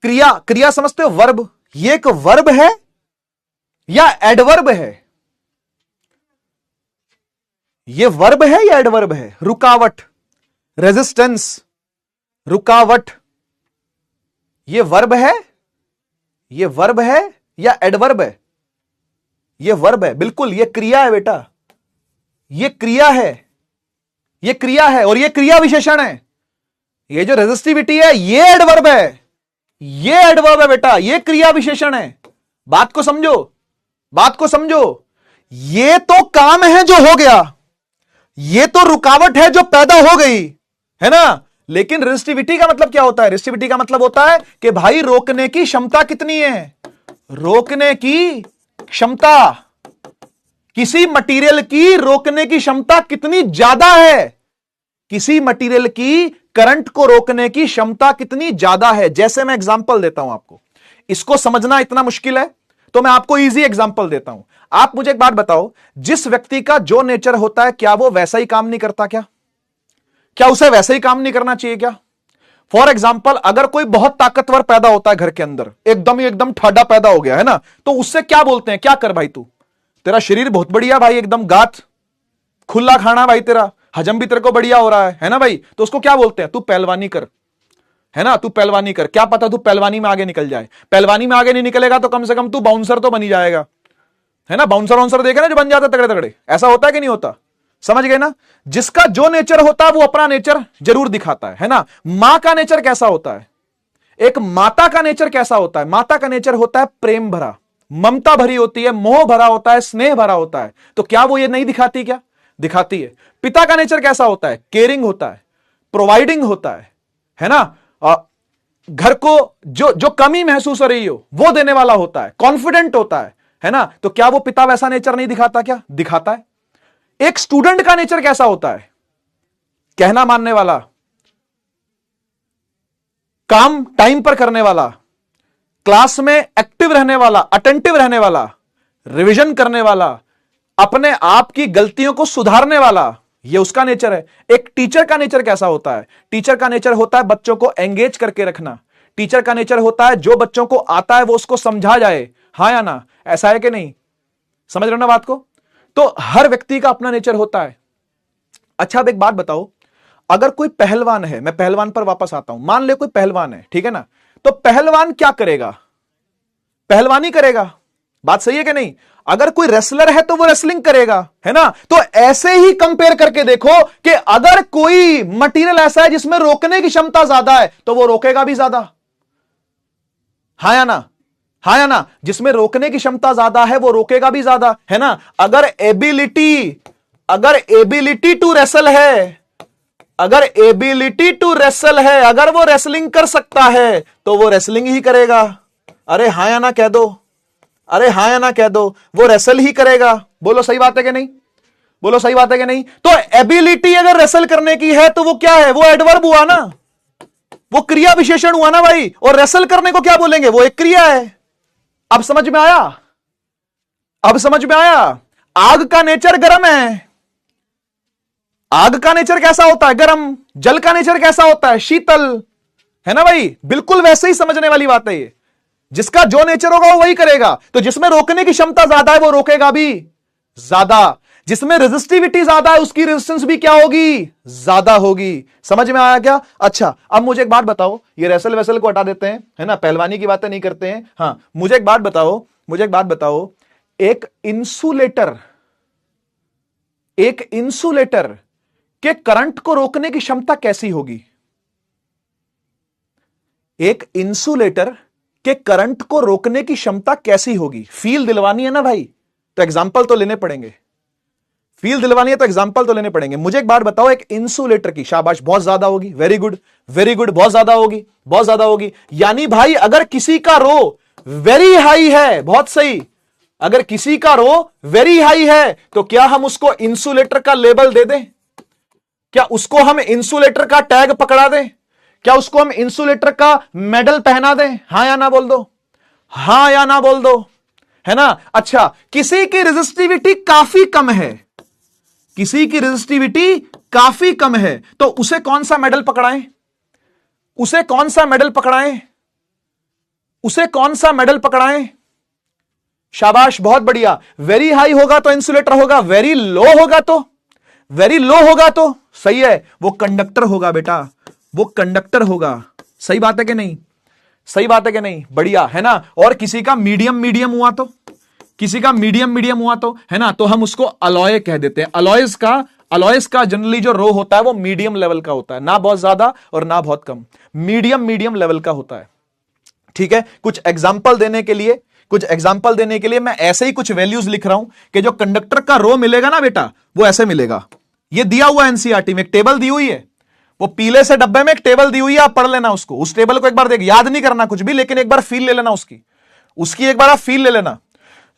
क्रिया, क्रिया समझते हो? वर्ब, ये एक वर्ब है या एडवर्ब है? ये वर्ब है या एडवर्ब है? रुकावट, रेजिस्टेंस, रुकावट, ये वर्ब है, ये वर्ब है या एडवर्ब है? ये वर्ब है, बिल्कुल, ये क्रिया है बेटा, ये क्रिया है, ये क्रिया है और ये क्रिया विशेषण है। ये जो रेजिस्टिविटी है ये एडवर्ब है, ये एडवर्ब है बेटा, ये क्रिया विशेषण है। बात को समझो, बात को समझो। ये तो काम है जो हो गया, ये तो रुकावट है जो पैदा हो गई, है ना? लेकिन रेजिस्टिविटी का मतलब क्या होता है? रेजिस्टिविटी का मतलब होता है कि भाई रोकने की क्षमता कितनी है, रोकने की क्षमता, किसी मटेरियल की रोकने की क्षमता कितनी ज्यादा है, किसी मटेरियल की करंट को रोकने की क्षमता कितनी ज्यादा है। जैसे मैं एग्जांपल देता हूं आपको, इसको समझना इतना मुश्किल है तो मैं आपको इजी एग्जांपल देता हूं। आप मुझे एक बात बताओ, जिस व्यक्ति का जो नेचर होता है क्या वो वैसा ही काम नहीं करता? क्या उसे वैसे ही काम नहीं करना चाहिए क्या? फॉर एग्जाम्पल, अगर कोई बहुत ताकतवर पैदा होता है घर के अंदर, एकदम ठाडा पैदा हो गया है ना, तो उससे क्या बोलते हैं, क्या कर भाई तू, तेरा शरीर बहुत बढ़िया भाई, एकदम गात खुला खाना भाई, तेरा हजम भी तेरे को बढ़िया हो रहा है ना भाई, तो उसको क्या बोलते हैं, तू पहलवानी कर, है ना, तू पहलवानी कर। क्या पता तू पहलवानी में आगे निकल जाए। पहलवानी में आगे नहीं निकलेगा तो कम से कम तू बाउंसर तो बनी जाएगा, है ना। बाउंसर वाउंसर देखे ना जो बन जाते तगड़े तगड़े, ऐसा होता है कि नहीं होता? समझ गए ना। जिसका जो नेचर होता है वो अपना नेचर जरूर दिखाता है ना। मां का नेचर कैसा होता है, एक माता का नेचर कैसा होता है? माता का नेचर होता है प्रेम भरा, ममता भरी होती है, मोह भरा होता है, स्नेह भरा होता है। तो क्या वो ये नहीं दिखाती? क्या दिखाती है। पिता का नेचर कैसा होता है? केयरिंग होता है, प्रोवाइडिंग होता है ना। घर को जो कमी महसूस हो रही हो वो देने वाला होता है, कॉन्फिडेंट होता है ना। तो क्या वो पिता वैसा नेचर नहीं दिखाता? क्या दिखाता है। एक स्टूडेंट का नेचर कैसा होता है? कहना मानने वाला, काम टाइम पर करने वाला, क्लास में एक्टिव रहने वाला, अटेंटिव रहने वाला, रिवीजन करने वाला, अपने आप की गलतियों को सुधारने वाला, यह उसका नेचर है। एक टीचर का नेचर कैसा होता है? टीचर का नेचर होता है बच्चों को एंगेज करके रखना। टीचर का नेचर होता है जो बच्चों को आता है वो उसको समझा जाए, हां या ना। ऐसा है कि नहीं? समझ रहे हो ना बात को? तो हर व्यक्ति का अपना नेचर होता है। अच्छा, अब एक बात बताओ, अगर कोई पहलवान है, मैं पहलवान पर वापस आता हूं, मान ले कोई पहलवान है, ठीक है ना, तो पहलवान क्या करेगा? पहलवानी करेगा। बात सही है कि नहीं? अगर कोई रेसलर है तो वो रेसलिंग करेगा, है ना। तो ऐसे ही कंपेयर करके देखो कि अगर कोई मटेरियल ऐसा है जिसमें रोकने की क्षमता ज्यादा है तो वो रोकेगा भी ज्यादा, हाँ या ना? हाँ या ना? जिसमें रोकने की क्षमता ज्यादा है वो रोकेगा भी ज्यादा, है ना। अगर एबिलिटी टू रेसल है, अगर वो रेसलिंग कर सकता है तो वो रेसलिंग ही करेगा। अरे हाँ या ना कह दो, अरे हाँ या ना कह दो, वो रेसल ही करेगा। बोलो सही बात है कि नहीं? बोलो सही बात है कि नहीं? तो एबिलिटी अगर रेसल करने की है तो वो क्या है? वो एडवर्ब हुआ ना, वो क्रिया विशेषण हुआ ना भाई। और रेसल करने को क्या बोलेंगे? वो एक क्रिया है। अब समझ में आया? अब समझ में आया? आग का नेचर गर्म है, आग का नेचर कैसा होता है? गर्म। जल का नेचर कैसा होता है? शीतल, है ना भाई। बिल्कुल वैसे ही समझने वाली बात है ये। जिसका जो नेचर होगा वो वही करेगा। तो जिसमें रोकने की क्षमता ज्यादा है वो रोकेगा भी ज्यादा, जिसमें रेजिस्टिविटी ज्यादा है उसकी रेजिस्टेंस भी क्या होगी? ज्यादा होगी। समझ में आया क्या? अच्छा, अब मुझे एक बात बताओ, ये रेसल वेसल को हटा देते हैं, है ना, पहलवानी की बातें नहीं करते हैं। हां, मुझे एक बात बताओ, एक इंसुलेटर के करंट को रोकने की क्षमता कैसी होगी? एक इंसुलेटर के करंट को रोकने की क्षमता कैसी होगी? फील दिलवानी है ना भाई, तो एग्जाम्पल तो लेने पड़ेंगे। फील दिलवानी है तो एग्जाम्पल तो लेने पड़ेंगे। मुझे एक बात बताओ, एक इंसुलेटर की, शाबाश, बहुत ज्यादा होगी, वेरी गुड, बहुत ज्यादा होगी। यानी भाई अगर किसी का रो वेरी हाई है, बहुत सही, अगर किसी का रो वेरी हाई है तो क्या हम उसको इंसुलेटर का लेबल दे दें? क्या उसको हम इंसुलेटर का टैग पकड़ा दें? क्या उसको हम इंसुलेटर का मेडल पहना दें? हां या ना बोल दो, हां या ना बोल दो, है ना। अच्छा, किसी की रेजिस्टिविटी काफी कम है, किसी की रेजिस्टिविटी काफी कम है, तो उसे कौन सा मेडल पकड़ाएं? उसे कौन सा मेडल पकड़ाएं? उसे कौन सा मेडल पकड़ाएं? शाबाश, बहुत बढ़िया। वेरी हाई होगा तो इंसुलेटर होगा, वेरी लो होगा तो सही है, वो कंडक्टर होगा बेटा, वो कंडक्टर होगा। सही बात है कि नहीं? सही बात है कि नहीं? बढ़िया, है ना। और किसी का मीडियम हुआ तो, किसी का मीडियम हुआ तो, है ना, तो हम उसको अलॉय कह देते हैं। अलॉयस का जनरली जो रो होता है वो मीडियम लेवल का होता है, ना बहुत ज्यादा और ना बहुत कम, मीडियम लेवल का होता है। ठीक है, कुछ एग्जाम्पल देने के लिए मैं ऐसे ही कुछ वैल्यूज लिख रहा हूं कि जो कंडक्टर का रो मिलेगा ना बेटा, वो ऐसे मिलेगा। ये दिया हुआ एनसीईआरटी में, एक टेबल दी हुई है, वो पीले से डब्बे में एक टेबल दी हुई है, आप पढ़ लेना उसको। उस टेबल को एक बार देख, याद नहीं करना कुछ भी, लेकिन एक बार फील ले लेना उसकी एक बार आप फील ले लेना।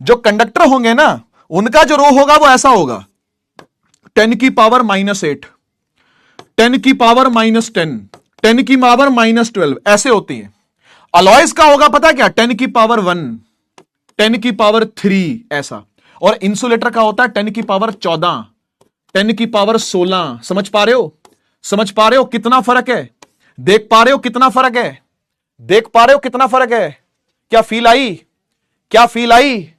जो कंडक्टर होंगे ना, उनका जो रो होगा वो ऐसा होगा, 10⁻⁻⁸, 10 की पावर -10, 10 की पावर -12 ऐसे होती है। अलॉयज का होगा पता क्या, 10 की पावर 1, 10 की पावर 3 ऐसा। और इंसुलेटर का होता है 10 की पावर 14, 10 की पावर 16। समझ पा रहे हो, समझ पा रहे हो कितना फर्क है, देख पा रहे हो कितना फर्क है, देख पा रहे हो कितना फर्क है। क्या फील आई, क्या फील आई,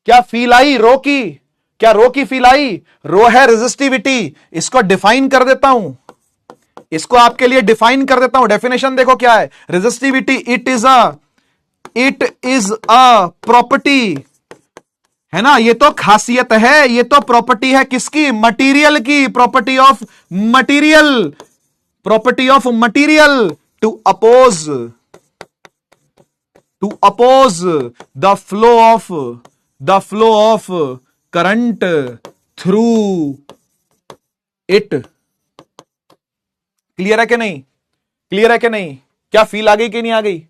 क्या फील आई रो की, क्या रो की फील आई। रो है रेजिस्टिविटी, इसको डिफाइन कर देता हूं, इसको आपके लिए डिफाइन कर देता हूं। डेफिनेशन देखो क्या है, resistivity it is a property, है ना, ये तो खासियत है, ये तो प्रॉपर्टी है किसकी, मटेरियल की, property of material, property of material to oppose the flow of current through it. Clear है कि नहीं, क्लियर है कि नहीं, क्या फील आ गई कि नहीं आ गई।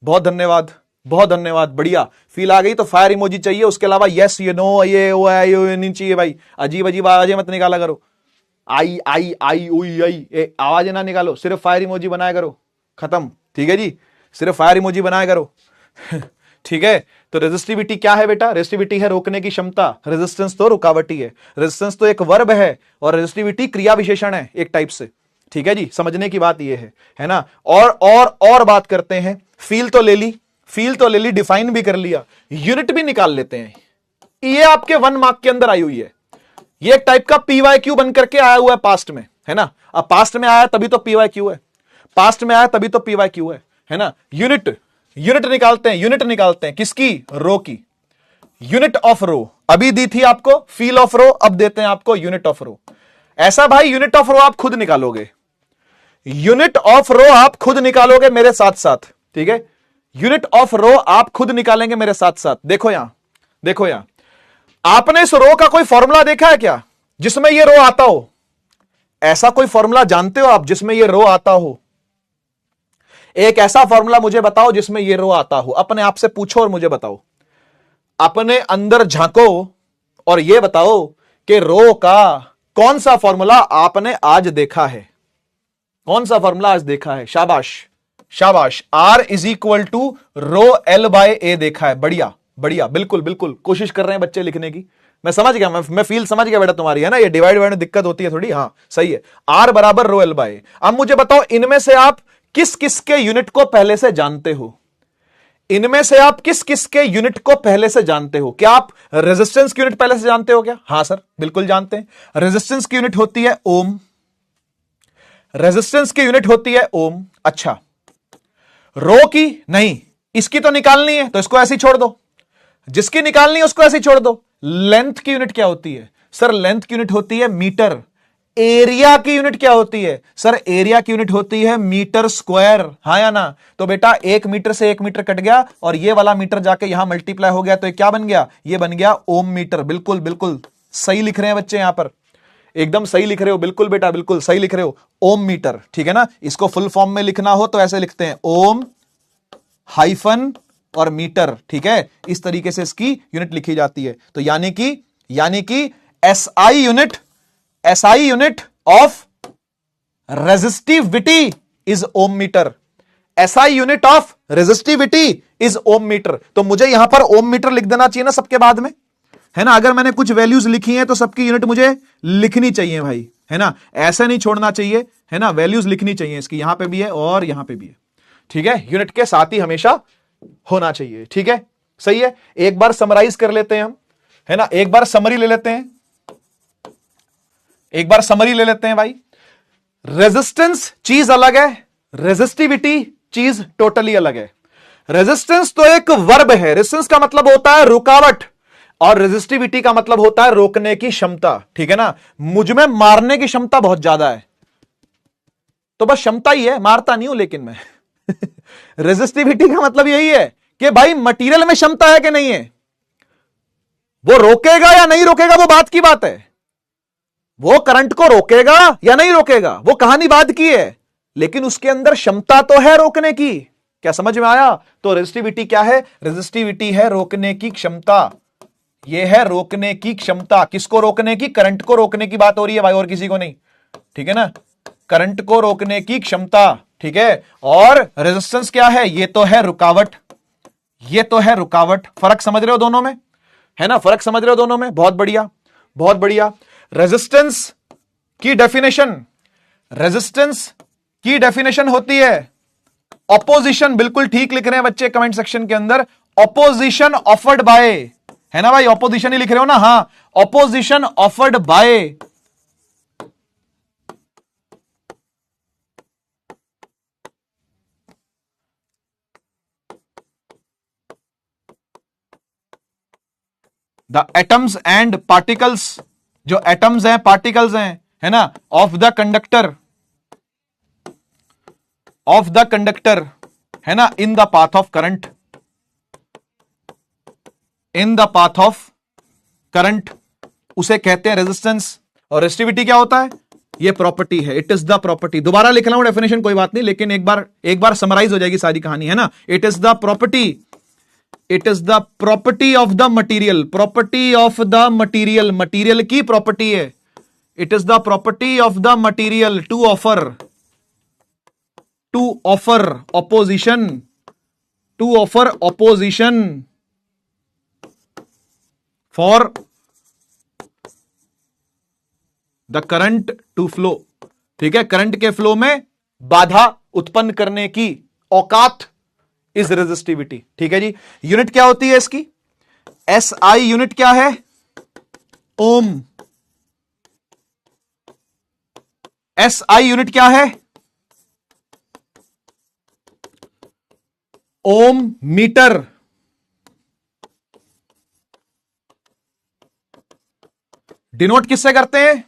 बहुत धन्यवाद, बहुत धन्यवाद, बढ़िया। फील आ गई तो फायर इमोजी चाहिए, उसके अलावा यस ये नो ये वो है ये नहीं चाहिए भाई। अजीब अजीब आवाजें मत निकाला करो, आई आई आई उई आई आवाजें ना निकालो, सिर्फ फायर इमोजी बनाया करो, खत्म। ठीक है जी, सिर्फ फायर इमोजी बनाया करो। ठीक है, तो रेजिस्टिविटी क्या है बेटा, रेजिस्टिविटी है रोकने की क्षमता, रेजिस्टेंस तो रुकावटी है, रेजिस्टेंस तो एक वर्ब है और रेजिस्टिविटी क्रिया विशेषण है एक टाइप से। ठीक है जी, समझने की बात यह है ना। और बात करते हैं, फील तो ले ली, फील तो ले ली, डिफाइन भी कर लिया, यूनिट भी निकाल लेते हैं। ये आपके 1 मार्क के अंदर आई हुई है, ये एक टाइप का पीवाईक्यू बन करके आया हुआ है पास्ट में, है ना। अब पास्ट में आया तभी तो पीवाईक्यू है, पास्ट में आया तभी तो पीवाईक्यू है ना। यूनिट निकालते हैं, यूनिट निकालते हैं किसकी, रो की। यूनिट ऑफ रो अभी दी थी आपको, फील ऑफ रो, अब देते हैं आपको यूनिट ऑफ रो। ऐसा भाई यूनिट ऑफ रो आप खुद निकालोगे, यूनिट ऑफ रो आप खुद निकालोगे मेरे साथ साथ, ठीक है। यूनिट ऑफ रो आप खुद निकालेंगे मेरे साथ साथ। देखो यहां, देखो यहां, आपने इस रो का कोई फॉर्मूला देखा है क्या जिसमें ये रो आता हो। ऐसा कोई फॉर्मूला जानते हो आप जिसमें ये रो आता हो। एक ऐसा फॉर्मूला मुझे बताओ जिसमें ये रो आता हो, अपने आप से पूछो और मुझे बताओ, अपने अंदर झांको और ये बताओ कि रो का कौन सा फॉर्मूला आपने आज देखा है, कौन सा फॉर्मूला आज देखा है। शाबाश शाबाश, R is equal to rho L by A देखा है, बढ़िया बढ़िया, बिल्कुल बिल्कुल, कोशिश कर रहे हैं बच्चे लिखने की। मैं समझ गया, मैं फील समझ गया बेटा तुम्हारी, है ना, ये डिवाइड में दिक्कत होती है थोड़ी, हाँ सही है। R बराबर रो L बाय A। अब मुझे बताओ इनमें से आप किस किस के यूनिट को पहले से जानते हो, इनमें से आप किस किस के यूनिट को पहले से जानते हो। क्या आप रेजिस्टेंस की यूनिट पहले से जानते हो क्या। हाँ सर बिल्कुल जानते हैं, रेजिस्टेंस की यूनिट होती है ओम, रेजिस्टेंस की यूनिट होती है ओम। अच्छा, रो की नहीं, इसकी तो निकालनी है तो इसको ऐसे ही छोड़ दो, जिसकी निकालनी है उसको ऐसे ही छोड़ दो। लेंथ की यूनिट क्या होती है सर, लेंथ की यूनिट होती है मीटर। एरिया की यूनिट क्या होती है सर, एरिया की यूनिट होती है मीटर स्क्वायर, हाँ या ना। तो बेटा 1 मीटर से 1 मीटर कट गया और ये वाला मीटर जाके यहां मल्टीप्लाई हो गया, तो ये क्या बन गया, ये बन गया ओम मीटर। बिल्कुल बिल्कुल सही लिख रहे हैं बच्चे यहां पर, एकदम सही लिख रहे हो, बिल्कुल बेटा बिल्कुल सही लिख रहे हो, ओम मीटर। ठीक है ना, इसको फुल फॉर्म में लिखना हो तो ऐसे लिखते हैं, ओम हाइफन और मीटर। ठीक है, इस तरीके से इसकी यूनिट लिखी जाती है। तो यानी कि SI unit of resistivity is ohm metre, SI unit of resistivity is ohm metre. तो मुझे यहां पर ओम मीटर लिख देना चाहिए ना सबके बाद में, है ना। अगर मैंने कुछ वैल्यूज लिखी हैं तो सबकी यूनिट मुझे लिखनी चाहिए भाई, है ना, ऐसे नहीं छोड़ना चाहिए, है ना, वैल्यूज लिखनी चाहिए इसकी, यहां पे भी है और यहां पे भी है। ठीक है, यूनिट के साथ ही हमेशा होना चाहिए। ठीक है, सही है। एक बार समराइज कर लेते हैं हम, है ना, एक बार समरी ले लेते हैं, एक बार समरी ले लेते हैं भाई। रेजिस्टेंस चीज अलग है, रेजिस्टिविटी चीज टोटली अलग है। रेजिस्टेंस तो एक वर्ब है, रेजिस्टेंस का मतलब होता है रुकावट और रेजिस्टिविटी का मतलब होता है रोकने की क्षमता। ठीक है ना, मुझ में मारने की क्षमता बहुत ज्यादा है, तो बस क्षमता ही है, मारता नहीं हूं लेकिन मैं। रेजिस्टिविटी का मतलब यही है कि भाई मटेरियल में क्षमता है कि नहीं है, वो रोकेगा या नहीं रोकेगा वो बात की बात है, वो करंट को रोकेगा या नहीं रोकेगा वो कहानी बात की है, लेकिन उसके अंदर क्षमता तो है रोकने की। क्या समझ में आया। तो रेजिस्टिविटी क्या है, रेजिस्टिविटी है रोकने की क्षमता, यह है रोकने की क्षमता। किसको रोकने की, करंट को रोकने की बात हो रही है भाई, और किसी को नहीं। ठीक है ना, करंट को रोकने की क्षमता, ठीक है। और रेजिस्टेंस क्या है, ये तो है रुकावट, ये तो है रुकावट। फर्क समझ रहे हो दोनों में, है ना, फर्क समझ रहे हो दोनों में, बहुत बढ़िया बहुत बढ़िया। रेजिस्टेंस की डेफिनेशन, रेजिस्टेंस की डेफिनेशन होती है ऑपोजिशन, बिल्कुल ठीक लिख रहे हैं बच्चे कमेंट सेक्शन के अंदर, ऑपोजिशन ऑफर्ड बाय, है ना भाई, ऑपोजिशन ही लिख रहे हो ना, हाँ, opposition offered by the atoms and particles, जो एटम्स हैं पार्टिकल्स हैं, है ना, of the conductor, of the conductor, है ना, in the path of current, in the path of current, उसे कहते हैं रेजिस्टेंस। और रेसिस्टिविटी क्या होता है, ये प्रॉपर्टी है, इट इज द प्रॉपर्टी। दोबारा लिख रहा हूं डेफिनेशन, कोई बात नहीं, लेकिन एक बार समराइज हो जाएगी सारी कहानी, है ना। It is the property, it is the property of the material, property of the material, material की प्रॉपर्टी है, it is the property of the material to offer opposition, to offer opposition for the current to flow, ठीक है, current के flow में बाधा उत्पन्न करने की औकात इज रेजिस्टिविटी, ठीक है जी। यूनिट क्या होती है इसकी, SI यूनिट क्या है, ओम। SI यूनिट क्या है, ओम मीटर। डिनोट किससे करते हैं,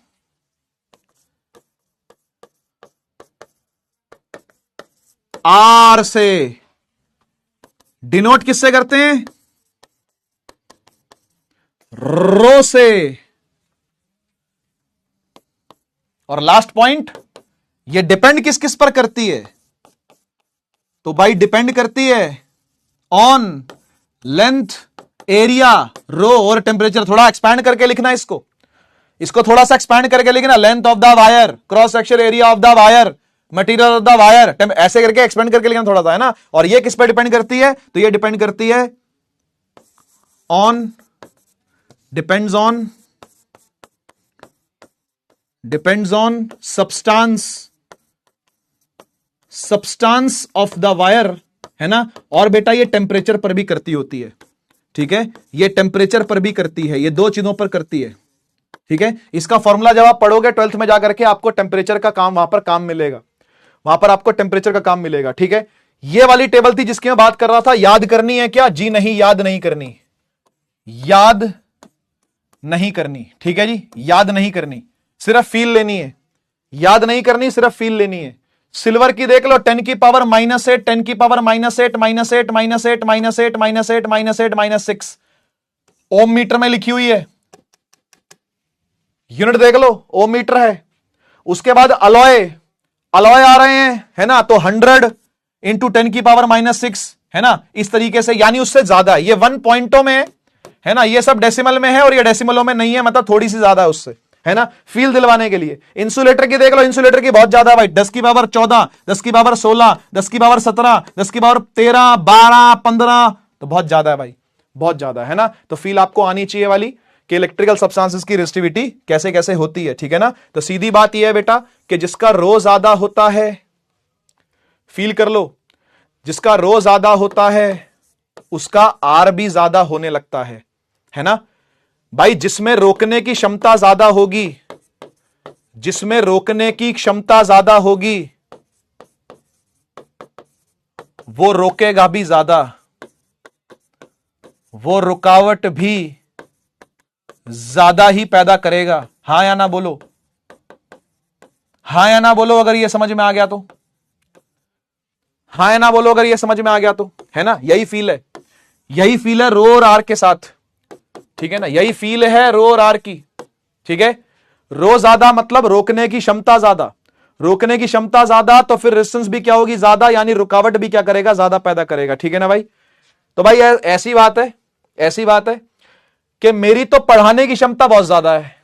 R से। डिनोट किससे करते हैं, रो से। और लास्ट पॉइंट, ये डिपेंड किस किस पर करती है, तो भाई डिपेंड करती है ऑन लेंथ, एरिया, रो और टेम्परेचर। थोड़ा एक्सपैंड करके लिखना इसको, इसको थोड़ा सा एक्सपैंड करके लिखना, length of the wire, cross section area of the wire, material of the wire, ऐसे करके एक्सपेंड करके लिखना थोड़ा सा, है ना। और ये किस पर डिपेंड करती है, तो ये डिपेंड करती है on, depends on substance of the wire, है ना। और बेटा ये टेम्परेचर पर भी करती होती है, ठीक है, ये टेम्परेचर पर भी करती है, ये दो चीजों पर करती है, ठीक है। इसका फॉर्मूला जब आप पढ़ोगे 12th में जाकर के, आपको टेम्परेचर का काम वहां पर काम मिलेगा, वहां पर आपको टेम्परेचर का काम मिलेगा, ठीक है। ये वाली टेबल थी जिसकी मैं बात कर रहा था, याद करनी है क्या, जी नहीं, याद नहीं करनी, याद नहीं करनी, ठीक है जी, याद नहीं करनी, सिर्फ फील लेनी है, याद नहीं करनी, सिर्फ फील लेनी है। सिल्वर की देख लो, 10 की पावर -8, 10 की पावर -8, -8, -8, -8, -8, -8, -6 ओम मीटर में लिखी हुई है, यूनिट देख लो, ओम मीटर है। उसके बाद अलॉय आ रहे हैं, है ना, तो 100 इंटू 10 की पावर -6, है ना, इस तरीके से, यानी उससे ज्यादा। ये 1 पॉइंटों में है ना, ये सब डेसिमल में है और ये डेसिमलों में नहीं है, मतलब थोड़ी सी ज्यादा है उससे, है ना, फील दिलवाने के लिए। इंसुलेटर की देख लो, इंसुलेटर की बहुत ज्यादा भाई, 10 की पावर 14, 10 की पावर 16, 10 की पावर 17, 10 की पावर 13, 12, 15, तो बहुत ज्यादा है भाई, बहुत ज्यादा, है ना। तो फील आपको आनी चाहिए वाली कि इलेक्ट्रिकल सब्सटेंसेस की रेजिस्टिविटी कैसे कैसे होती है, ठीक है ना। तो सीधी बात यह है बेटा कि जिसका रो ज्यादा होता है, फील कर लो, जिसका रो ज्यादा होता है उसका आर भी ज्यादा होने लगता है ना भाई। जिसमें रोकने की क्षमता ज्यादा होगी, जिसमें रोकने की क्षमता ज्यादा होगी, वो रोकेगा भी ज्यादा, वो रुकावट भी ज्यादा ही पैदा करेगा। हां या ना बोलो, हां या ना बोलो अगर ये समझ में आ गया तो, हां या ना बोलो अगर ये समझ में आ गया तो, है ना। यही फील है, यही फील है रो और आर के साथ, ठीक है ना, यही फील है रो और आर की, ठीक है। रो ज्यादा मतलब रोकने की क्षमता ज्यादा, रोकने की क्षमता ज्यादा तो फिर रेजिस्टेंस भी क्या होगी, ज्यादा, यानी रुकावट भी क्या करेगा, ज्यादा पैदा करेगा, ठीक है ना भाई। तो भाई ऐसी बात है, ऐसी बात है कि मेरी तो पढ़ाने की क्षमता बहुत ज्यादा है,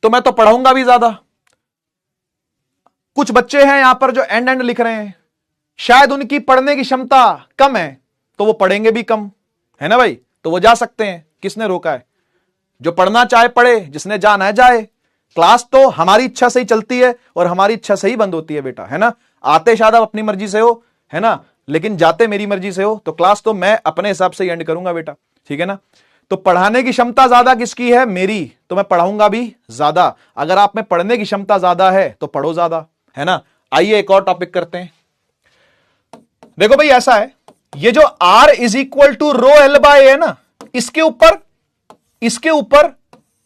तो मैं तो पढ़ाऊंगा भी ज्यादा, कुछ बच्चे हैं यहां पर जो एंड एंड लिख रहे हैं, शायद उनकी पढ़ने की क्षमता कम है, तो वो पढ़ेंगे भी कम, है ना भाई, तो वो जा सकते हैं, किसने रोका है? जो पढ़ना चाहे पढ़े, जिसने जाना है जाए। क्लास तो हमारी इच्छा से ही चलती है और हमारी इच्छा से ही बंद होती है बेटा, है ना। आते शायद आप अपनी मर्जी से हो, है ना, लेकिन जाते मेरी मर्जी से हो, तो क्लास तो मैं अपने हिसाब से ही एंड करूंगा बेटा, ठीक है ना। तो पढ़ाने की क्षमता ज्यादा किसकी है? मेरी, तो मैं पढ़ाऊंगा भी ज्यादा। अगर आप में पढ़ने की क्षमता ज्यादा है तो पढ़ो ज्यादा, है ना। आइए एक और टॉपिक करते हैं। देखो भाई ऐसा है, ये जो R is equal to rho L by है ना, इसके ऊपर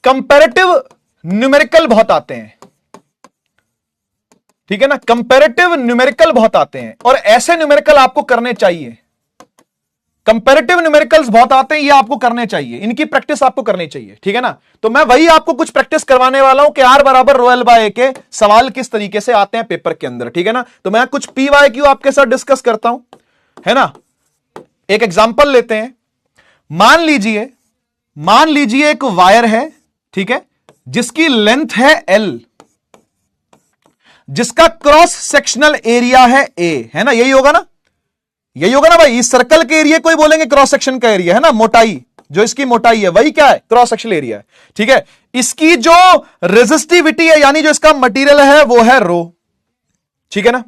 कंपैरेटिव न्यूमेरिकल बहुत आते हैं, ठीक है ना। कंपैरेटिव न्यूमेरिकल बहुत आते हैं और ऐसे न्यूमेरिकल आपको करने चाहिए। कंपैरेटिव न्यूमेरिकल्स बहुत आते हैं, ये आपको करने चाहिए, इनकी प्रैक्टिस आपको करनी चाहिए, ठीक है ना। तो मैं वही आपको कुछ प्रैक्टिस करवाने वाला हूं कि R बराबर रो एल बाय ए के सवाल किस तरीके से आते हैं पेपर के अंदर, ठीक है ना। तो मैं कुछ PYQ आपके साथ डिस्कस करता हूं, है ना। एक एग्जांपल लेते हैं। मान लीजिए एक वायर है, ठीक है, जिसकी लेंथ है L, जिसका क्रॉस सेक्शनल एरिया है A, है ना। यही होगा ना, यही होगा ना भाई। इस सर्कल के एरिया को ही बोलेंगे क्रॉस सेक्शन का एरिया, है ना। मोटाई, जो इसकी मोटाई है वही क्या है? क्रॉस सेक्शनल एरिया है, ठीक है। इसकी जो रेजिस्टिविटी है, यानी जो इसका मटेरियल है, वो है रो, ठीक है ना।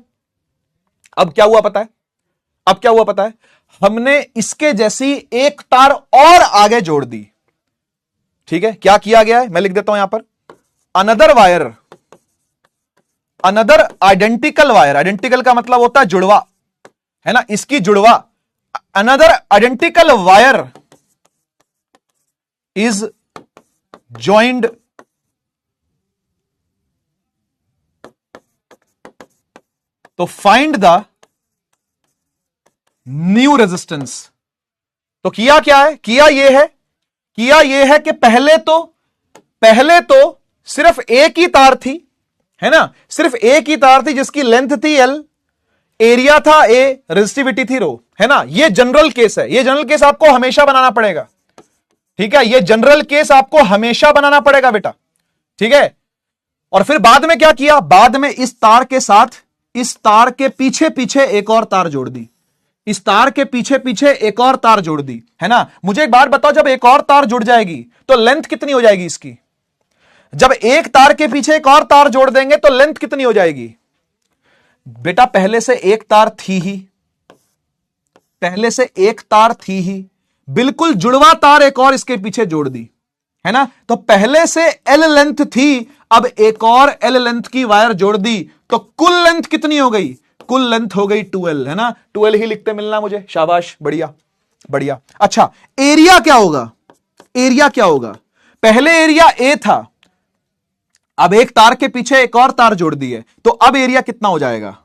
अब क्या हुआ पता है? हमने इसके जैसी एक तार और आगे जोड़ दी, ठीक है। क्या किया गया है? मैं लिख देता हूं यहां पर, अनदर आइडेंटिकल वायर। आइडेंटिकल का मतलब होता है जुड़वा, है ना, इसकी जुड़वा। Another identical wire is joined तो फाइंड द न्यू रेजिस्टेंस। तो किया क्या है? किया यह है कि पहले तो सिर्फ एक ही तार थी, है ना, सिर्फ एक ही तार थी जिसकी लेंथ थी L, एरिया था A, रेजिस्टिविटी थी रो, है ना। ये जनरल केस है, ये जनरल केस आपको हमेशा बनाना पड़ेगा, ठीक है। ये जनरल केस आपको हमेशा बनाना पड़ेगा बेटा, ठीक है। और फिर बाद में क्या किया? बाद में इस तार के साथ, इस तार के पीछे पीछे एक और तार जोड़ दी, इस तार के पीछे पीछे एक और तार जोड़ दी, है ना। मुझे एक बात बताओ, जब एक और तार जुड़ जाएगी तो लेंथ कितनी हो जाएगी इसकी? जब एक तार के पीछे एक और तार जोड़ देंगे तो लेंथ कितनी हो जाएगी? बेटा पहले से एक तार थी ही, बिल्कुल जुड़वा तार एक और इसके पीछे जोड़ दी, है ना। तो पहले से L लेंथ थी, अब एक और L लेंथ की वायर जोड़ दी, तो कुल लेंथ कितनी हो गई? कुल लेंथ हो गई 2L, है ना। 2L ही लिखते मिलना मुझे, शाबाश, बढ़िया। अच्छा, एरिया क्या होगा? पहले एरिया A था, अब एक तार के पीछे एक और तार जोड़ दी है, तो अब एरिया कितना हो जाएगा?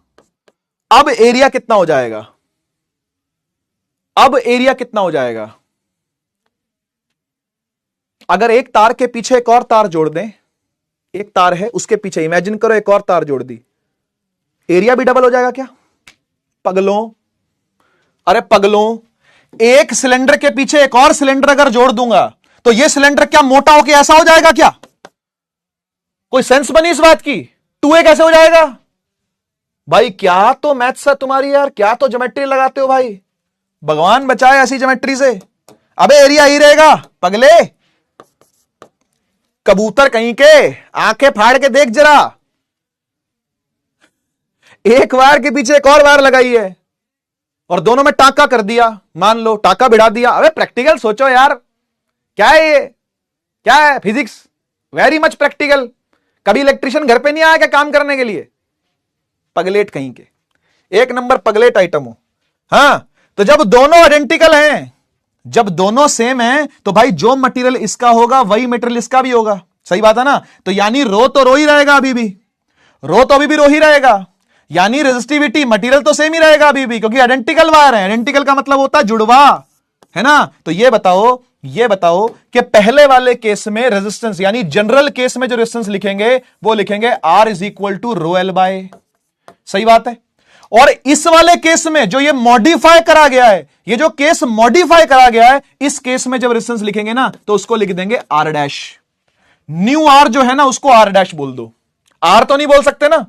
अगर एक तार के पीछे एक और तार जोड़ दें, एक तार है उसके पीछे इमेजिन करो एक और तार जोड़ दी, एरिया भी डबल हो जाएगा क्या? पगलों, एक सिलेंडर के पीछे एक और सिलेंडर अगर जोड़ दूंगा तो यह सिलेंडर क्या मोटा होकर ऐसा हो जाएगा क्या? कोई सेंस बनी इस बात की? 2A कैसे हो जाएगा भाई? क्या तो मैथ्स है तुम्हारी यार, क्या तो ज्योमेट्री लगाते हो भाई, भगवान बचाए ऐसी ज्योमेट्री से। अबे एरिया ही रहेगा पगले, कबूतर कहीं के, आंखें फाड़ के देख जरा, एक वायर के पीछे एक और वायर लगाई है और दोनों में टांका कर दिया, मान लो टांका भिड़ा दिया। अबे प्रैक्टिकल सोचो यार, क्या है ये? क्या है? Physics, very much practical. कभी इलेक्ट्रिशियन घर पे नहीं आया क्या काम करने के लिए? पगलेट कहीं के, एक नंबर पगलेट आइटम हो। हां, तो जब दोनों आइडेंटिकल हैं, जब दोनों सेम हैं, तो भाई जो मटेरियल इसका होगा वही मटेरियल इसका भी होगा, सही बात है ना। तो यानी रो तो रो ही रहेगा, अभी भी रो ही रहेगा, यानी रेजिस्टिविटी मटेरियल तो सेम ही रहेगा अभी भी, क्योंकि आइडेंटिकल वायर है। आइडेंटिकल का मतलब होता है जुड़वा, है ना। तो ये बताओ कि पहले वाले केस में रेजिस्टेंस, यानी जनरल केस में जो रेजिस्टेंस लिखेंगे वो लिखेंगे R is equal to rho L by, सही बात है। और इस वाले केस में जो ये मॉडिफाई करा गया है, ये जो केस मॉडिफाई करा गया है, इस केस में जब रेजिस्टेंस लिखेंगे ना तो उसको लिख देंगे R डैश। न्यू R जो है ना उसको R डैश बोल दो, R तो नहीं बोल सकते ना,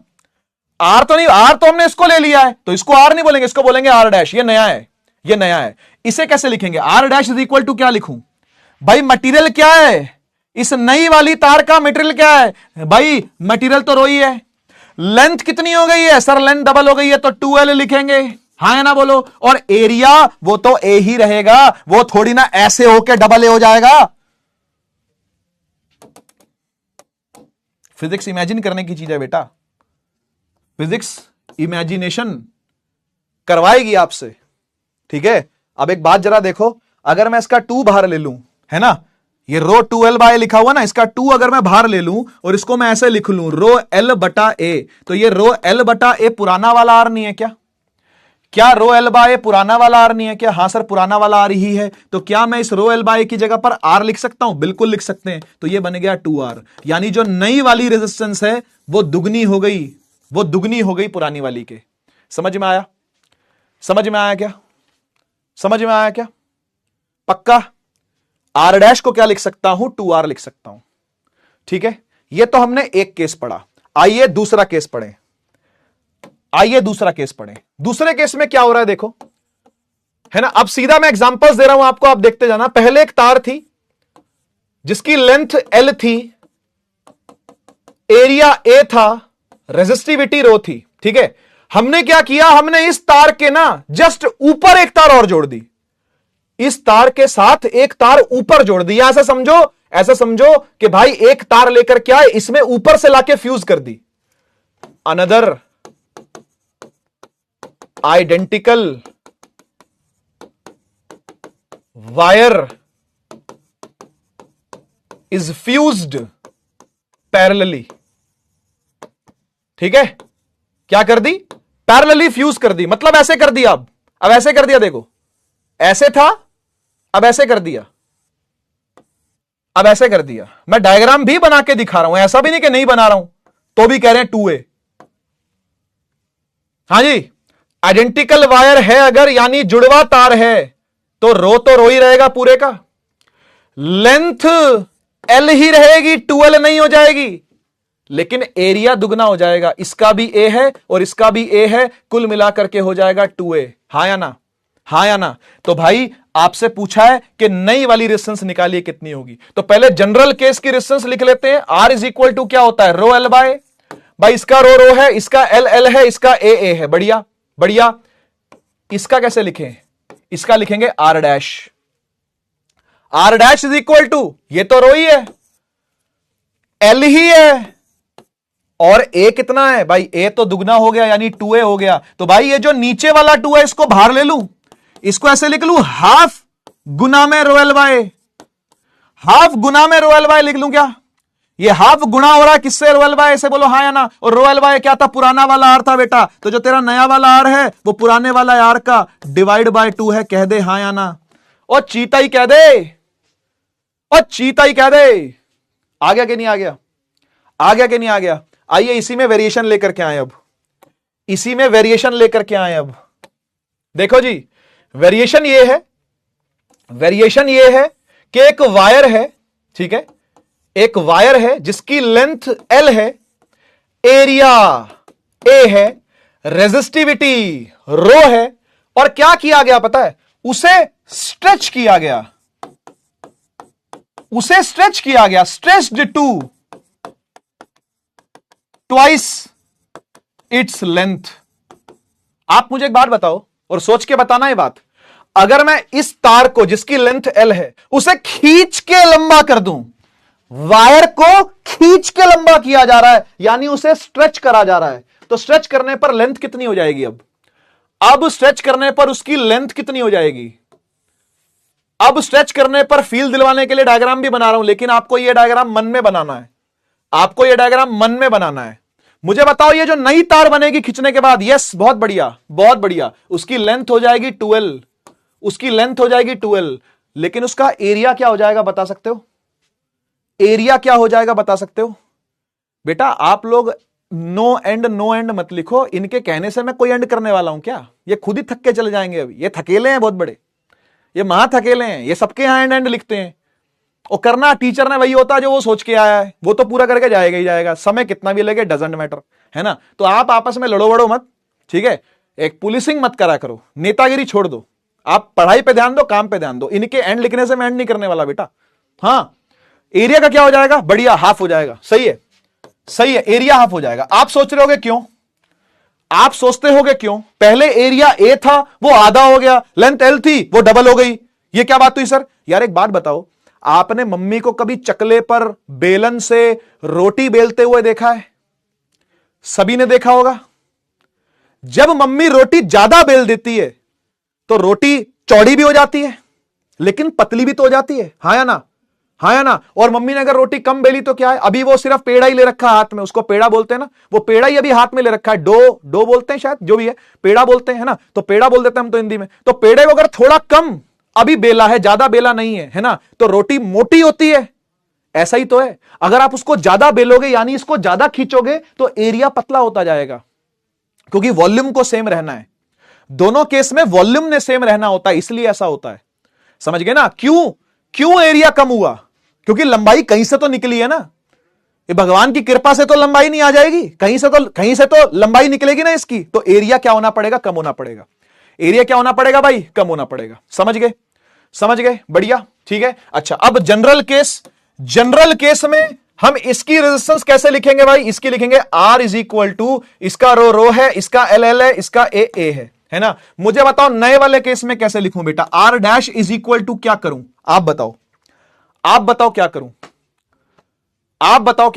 आर तो नहीं, आर तो हमने इसको ले लिया है, तो इसको आर नहीं बोलेंगे, इसको बोलेंगे आर डैश। ये नया है, ये नया है। इसे कैसे लिखेंगे? R dash is equal to क्या लिखूं भाई? मटेरियल क्या है इस नई वाली तार का? मटेरियल क्या है भाई? मटेरियल तो रो ही है। लेंथ कितनी हो गई है सर? लेंथ डबल हो गई है, तो 2L लिखेंगे। हाँ है ना, बोलो। और एरिया वो तो ए ही रहेगा, वो थोड़ी ना ऐसे होके डबल ए हो जाएगा। फिजिक्स इमेजिन करने की चीज है बेटा, फिजिक्स इमेजिनेशन करवाएगी आपसे, ठीक है। अब एक बात जरा देखो, अगर मैं इसका 2 बाहर ले लूं, है ना, ये रो 2L बाय लिखा हुआ ना, इसका 2 अगर मैं बाहर ले लूं और इसको मैं ऐसे लिख लूं रो L बटा ए, तो ये रो L बटा ए पुराना वाला आर नहीं है क्या? क्या रो L बाय पुराना वाला आर नहीं है क्या? हां सर पुराना वाला आर ही है। तो क्या मैं इस रो L बाय की जगह पर आर लिख सकता हूं? बिल्कुल लिख सकते हैं। तो ये बन गया 2R, यानी जो नई वाली रेजिस्टेंस है वो दुगनी हो गई, वो दुगनी हो गई पुरानी वाली के। समझ में आया? समझ में आया क्या? समझ में आया क्या? पक्का? आर डैश को क्या लिख सकता हूं? 2R लिख सकता हूं, ठीक है। ये तो हमने एक केस पढ़ा, आइए दूसरा केस पढ़ें। आइए दूसरा केस पढ़ें। दूसरे केस में क्या हो रहा है देखो, है ना। अब सीधा मैं एग्जांपल्स दे रहा हूं आपको, आप देखते जाना। पहले एक तार थी जिसकी लेंथ L थी, एरिया A था, रेजिस्टिविटी रो थी, ठीक है। हमने क्या किया, हमने इस तार के ना जस्ट ऊपर एक तार और जोड़ दी, इस तार के साथ एक तार ऊपर जोड़ दी। ऐसा समझो, ऐसा समझो कि भाई एक तार लेकर क्या है, इसमें ऊपर से लाके फ्यूज कर दी। Another identical wire is fused parallelly, ठीक है। क्या कर दी? पैरेलली फ्यूज कर दी, मतलब ऐसे कर दिया। अब ऐसे कर दिया, देखो ऐसे था, अब ऐसे कर दिया, अब ऐसे कर दिया। मैं डायग्राम भी बना के दिखा रहा हूं, ऐसा भी नहीं कि नहीं बना रहा हूं, तो भी कह रहे हैं 2A। हां जी, आइडेंटिकल वायर है अगर, यानी जुड़वा तार है, तो रो ही रहेगा पूरे का। लेंथ L ही रहेगी, 2L नहीं हो जाएगी, लेकिन एरिया दुगना हो जाएगा। इसका भी A है और इसका भी A है, कुल मिलाकर के हो जाएगा 2A। हां या ना? हां या ना? तो भाई आपसे पूछा है कि नई वाली रेजिस्टेंस निकालिए कितनी होगी। तो पहले जनरल केस की रेजिस्टेंस लिख लेते हैं। R इज इक्वल टू क्या होता है? रो L बाय, भाई इसका रो है, इसका L है, इसका A है। बढ़िया बढ़िया। इसका कैसे लिखें? इसका लिखेंगे R dash. R dash is equal to, ये तो रो ही है, L ही है, और A कितना है भाई? A तो दुगना हो गया, यानी 2A हो गया। तो भाई ये जो नीचे वाला 2 है, इसको बाहर ले लूं, इसको ऐसे लिख लूं, हाफ गुना में रो L बाय, हाफ गुना में रो L बाय लिख लूं क्या? ये हाफ गुणा हो रहा है किससे? रो L बाय से, बोलो हाँ या ना। और रो L बाय क्या था? पुराना वाला आर था बेटा। तो जो तेरा नया वाला आर है वो पुराने वाला आर का डिवाइड बाय 2 है। कह दे हाँ या ना, और चीता ही कह दे, और चीता ही कह दे। आ गया कि नहीं आ गया? आ गया कि नहीं आ गया? आइए इसी में वेरिएशन लेकर के आए। अब इसी में वेरिएशन लेकर के आए। अब देखो जी, वेरिएशन ये है, वेरिएशन ये है कि एक वायर है, ठीक है, एक वायर है जिसकी लेंथ L है, एरिया A है, रेजिस्टिविटी रो है, और क्या किया गया पता है? उसे स्ट्रेच किया गया, उसे स्ट्रेच किया गया, stretched to twice its length. आप मुझे एक बात बताओ और सोच के बताना ये बात, अगर मैं इस तार को जिसकी लेंथ L है उसे खींच के लंबा कर दूं, वायर को खींच के लंबा किया जा रहा है, यानी उसे स्ट्रेच करा जा रहा है, तो स्ट्रेच करने पर लेंथ कितनी हो जाएगी? अब स्ट्रेच करने पर उसकी लेंथ कितनी हो जाएगी? अब स्ट्रेच करने पर फील दिलवाने के लिए डायग्राम भी बना रहा हूं, लेकिन आपको यह डायग्राम मन में बनाना है, आपको यह डायग्राम मन में बनाना है। मुझे बताओ, ये जो नई तार बनेगी खींचने के बाद, यस बहुत बढ़िया बहुत बढ़िया, उसकी लेंथ हो जाएगी 2L, उसकी लेंथ हो जाएगी 2L, लेकिन उसका एरिया क्या हो जाएगा बता सकते हो? एरिया क्या हो जाएगा बता सकते हो? बेटा आप लोग नो एंड मत लिखो, इनके कहने से मैं कोई एंड करने वाला हूं क्या? ये खुद ही थक के चले जाएंगे। अभी ये थकेले हैं बहुत बड़े, ये महा थकेले हैं, ये सबके यहां एंड लिखते हैं। और करना टीचर ने वही होता है जो वो सोच के आया है, वो तो पूरा करके जाएगा ही जाएगा, समय कितना भी लगे डजंट मैटर, है ना। तो आप आपस में लड़ो बड़ो मत, ठीक है। एक पुलिसिंग मत करा करो, नेतागिरी छोड़ दो, आप पढ़ाई पे ध्यान दो, काम पे ध्यान दो। इनके एंड लिखने से मैं एंड नहीं करने वाला बेटा। हाँ, एरिया का क्या हो जाएगा, बढ़िया, हाफ हो जाएगा, सही है, सही है, एरिया हाफ हो जाएगा। आप सोच रहे होगे क्यों, आप सोचते होगे क्यों, पहले एरिया ए था वो आधा हो गया, लेंथ एल थी वो डबल हो गई, ये क्या बात हुई सर। यार एक बात बताओ, आपने मम्मी को कभी चकले पर बेलन से रोटी बेलते हुए देखा है? सभी ने देखा होगा। जब मम्मी रोटी ज्यादा बेल देती है तो रोटी चौड़ी भी हो जाती है लेकिन पतली भी तो हो जाती है, हाँ या ना, हाँ या ना। और मम्मी ने अगर रोटी कम बेली तो क्या है, अभी वो सिर्फ पेड़ा ही ले रखा है हाथ में, उसको पेड़ा बोलते हैं ना, वो पेड़ा ही अभी हाथ में ले रखा है, डो बोलते हैं शायद, जो भी है पेड़ा बोलते हैं, है ना, तो पेड़ा बोल देते हैं हम तो हिंदी में। तो पेड़े को अगर थोड़ा कम अभी बेला है, ज्यादा बेला नहीं है ना, तो रोटी मोटी होती है, ऐसा ही तो है। अगर आप उसको ज्यादा बेलोगे यानी इसको ज्यादा खींचोगे तो एरिया पतला होता जाएगा, क्योंकि वॉल्यूम को सेम रहना है। दोनों केस में वॉल्यूम ने सेम रहना होता है, इसलिए ऐसा होता है, समझ गए ना। क्यों एरिया कम हुआ, क्योंकि लंबाई कहीं से तो निकली है ना, ये भगवान की कृपा से तो लंबाई नहीं आ जाएगी, कहीं से तो लंबाई निकलेगी ना इसकी, तो एरिया क्या होना पड़ेगा, कम होना पड़ेगा। एरिया क्या होना पड़ेगा भाई, कम होना पड़ेगा। समझ गए, बढ़िया, ठीक है। अच्छा, अब जनरल केस में हम इसकी रेजिस्टेंस कैसे लिखेंगे भाई, इसकी लिखेंगे R इज इक्वल टू, इसका रो है, इसका LL है, इसका A है ना। मुझे बताओ नए वाले केस में कैसे लिखूं बेटा, R dash is equal to क्या करूं, आप बताओ क्या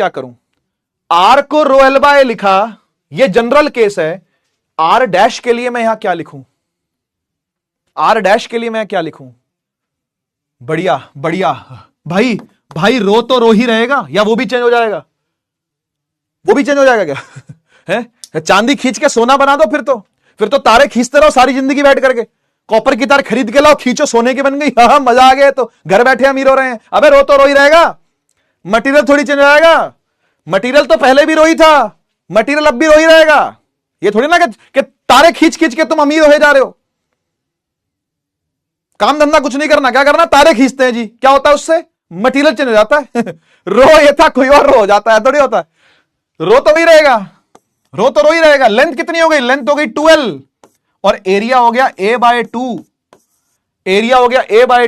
करूं। R को रो L बाय लिखा, ये जनरल केस है। R डैश के लिए मैं यहां क्या लिखूं, बढ़िया भाई रो तो रो ही रहेगा या वो भी चेंज हो जाएगा, क्या है, चांदी खींच के सोना बना दो, फिर तो तारे खींचते रहो सारी जिंदगी बैठ करके, कॉपर की तार खरीद के लाओ, खींचो सोने की बन गई, हाँ मजा आ गया, तो घर बैठे अमीर हो रहे हैं। अबे रो तो रो ही रहेगा, मटेरियल थोड़ी चेंज हो जाएगा, मटेरियल तो पहले भी रो ही था, मटेरियल अब भी रो ही रहेगा। ये थोड़ी ना कि तारे खींच के तुम अमीर हो जा रहे हो। काम धंधा कुछ नहीं करना, क्या करना, तारे खींचते हैं जी, क्या होता है उससे, मटेरियल चेंज हो जाता है रो ये था, कोई और रो हो जाता है, थोड़ी होता है। रो तो वही रहेगा, लेंथ कितनी हो गई, लेंथ हो गई 12 और एरिया हो गया A बाय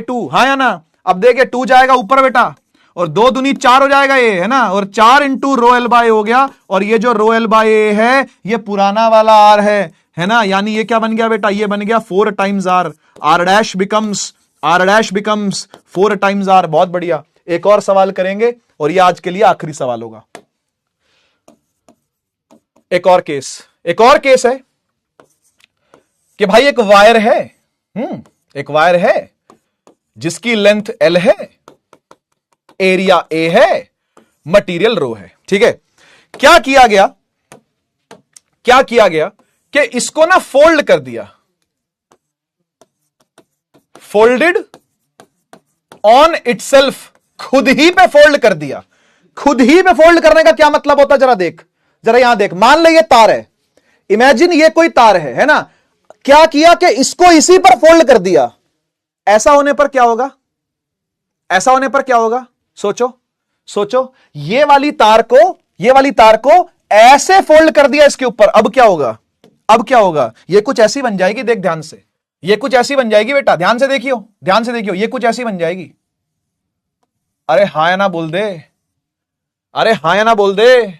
2, हाँ या ना। अब देखिए 2 जाएगा ऊपर बेटा, और 2 दूनी 4 हो जाएगा ये, है ना, और 4 इंटू रो L बाय हो गया, और ये जो रो L बाय है ये पुराना वाला R है ना, यानी ये क्या बन गया बेटा, ये बन गया 4 times R, R dash becomes 4 times R। बहुत बढ़िया, एक और सवाल करेंगे और ये आज के लिए आखिरी सवाल होगा। एक और केस है कि भाई एक वायर है जिसकी लेंथ L है, एरिया A है, मटेरियल रो है, ठीक है। क्या किया गया कि इसको ना फोल्ड कर दिया, फोल्डेड ऑन इटसेल्फ, खुद ही पे फोल्ड कर दिया। खुद ही पे फोल्ड करने का क्या मतलब होता है, जरा यहां देख। मान ले ये तार है, इमेजिन ये कोई तार है ना, क्या किया कि इसको इसी पर फोल्ड कर दिया। ऐसा होने पर क्या होगा, सोचो, ये वाली तार को ऐसे फोल्ड कर दिया इसके ऊपर, अब क्या होगा, ये कुछ ऐसी बन जाएगी, देख ध्यान से, ये कुछ ऐसी बन जाएगी बेटा, ध्यान से देखियो, ये कुछ ऐसी बन जाएगी। अरे हाँ या ना बोल दे,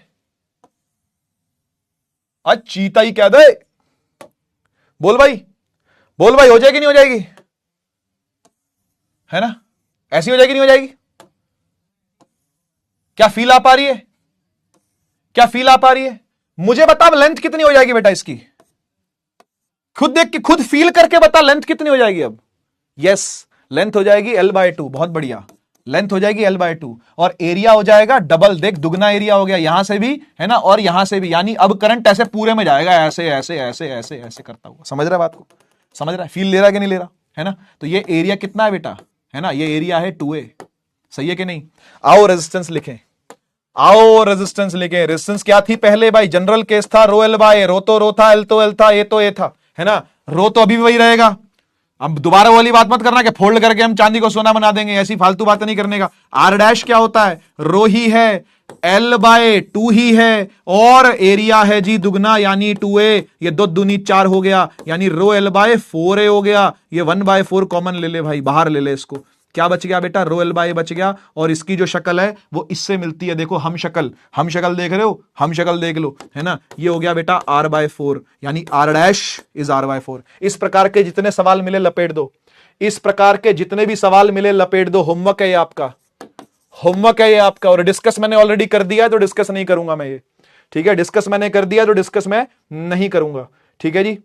आज चीता ही कह दे, बोल भाई हो जाएगी नहीं हो जाएगी, है ना, ऐसी हो जाएगी नहीं हो जाएगी। क्या फील आ पा रही है, मुझे बता लेंथ कितनी हो जाएगी बेटा इसकी, खुद देख के, खुद फील करके बता लेंथ कितनी हो जाएगी। अब यस, लेंथ हो जाएगी L बाय 2, बहुत बढ़िया, लेंथ हो जाएगी L बाय 2 और एरिया हो जाएगा डबल, देख दुगना एरिया हो गया, यहां से भी है ना और यहां से भी, यानी अब करंट ऐसे पूरे में जाएगा, ऐसे करता हुआ। समझ रहा है बात को, फील ले रहा कि नहीं ले रहा, है ना। तो ये एरिया कितना है बेटा, है ना, ये एरिया है 2A, सही है कि नहीं। आओ रेजिस्टेंस लिखें, रेजिस्टेंस क्या थी पहले भाई, जनरल केस था रो L बाय, रो तो रो था, L तो L था, A तो A था, है ना। रो तो अभी भी वही रहेगा, अब दोबारा वाली बात मत करना कि फोल्ड करके हम चांदी को सोना बना देंगे, ऐसी फालतू बातें नहीं करने का। आर डैश क्या होता है, रो ही है, एल बाय 2 ही है, और एरिया है जी दुगना यानी 2a, ये 2 दूनी 4 हो गया, यानी रो एल बाय 4a हो गया। ये 1/4 कॉमन ले ले भाई, बाहर ले ले इसको। क्या बच गया बेटा, रो एल बाय बच गया, और इसकी जो शक्ल है वो इससे मिलती है, देखो हम शक्ल देख रहे हो, हम शक्ल देख लो, है ना। ये हो गया बेटा r/4, यानी r डैश इज r/4। इस प्रकार के जितने सवाल मिले लपेट दो, इस प्रकार के जितने भी सवाल मिले लपेट दो। होमवर्क है ये आपका, होमवर्क है ये आपका। और डिस्कस मैंने ऑलरेडी कर दिया है तो डिस्कस नहीं करूंगा मैं ये, ठीक है। डिस्कस मैंने कर दिया तो डिस्कस मैं नहीं करूंगा, ठीक है जी।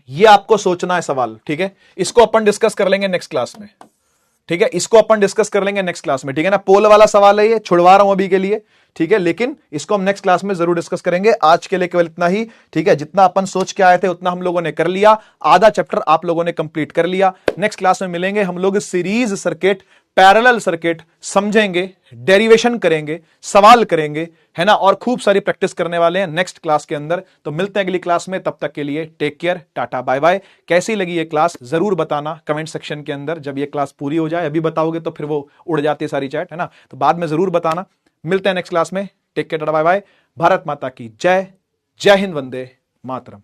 ये आपको सोचना है सवाल, ठीक है। इसको अपन डिस्कस कर लेंगे नेक्स्ट क्लास में, ठीक है। इसको अपन डिस्कस कर लेंगे नेक्स्ट क्लास में, ठीक है ना। पोल वाला सवाल है ये, छुड़वा रहा हूं अभी के लिए, ठीक है, लेकिन इसको हम नेक्स्ट क्लास में जरूर डिस्कस करेंगे। आज के लिए केवल इतना ही, ठीक है। जितना अपन सोच के आए थे उतना हम लोगों ने कर लिया, आधा चैप्टर आप लोगों ने कंप्लीट कर लिया। नेक्स्ट क्लास में मिलेंगे हम लोग, सीरीज सर्किट, पैरेलल सर्किट समझेंगे, डेरिवेशन करेंगे, सवाल करेंगे, है ना, और खूब सारी प्रैक्टिस करने वाले हैं नेक्स्ट क्लास के अंदर। तो मिलते हैं अगली क्लास में, तब तक के लिए take care, ta-ta bye bye. कैसी लगी ये क्लास जरूर बताना कमेंट सेक्शन के अंदर। जब ये क्लास पूरी हो जाए, अभी बताओगे तो फिर वो उड़ जाती है सारी चैट, है ना, तो बाद में जरूर बताना। मिलते हैं नेक्स्ट क्लास में, take care, ta-ta bye bye. Bharat माता की जय, जय हिंद, वंदे मातरम।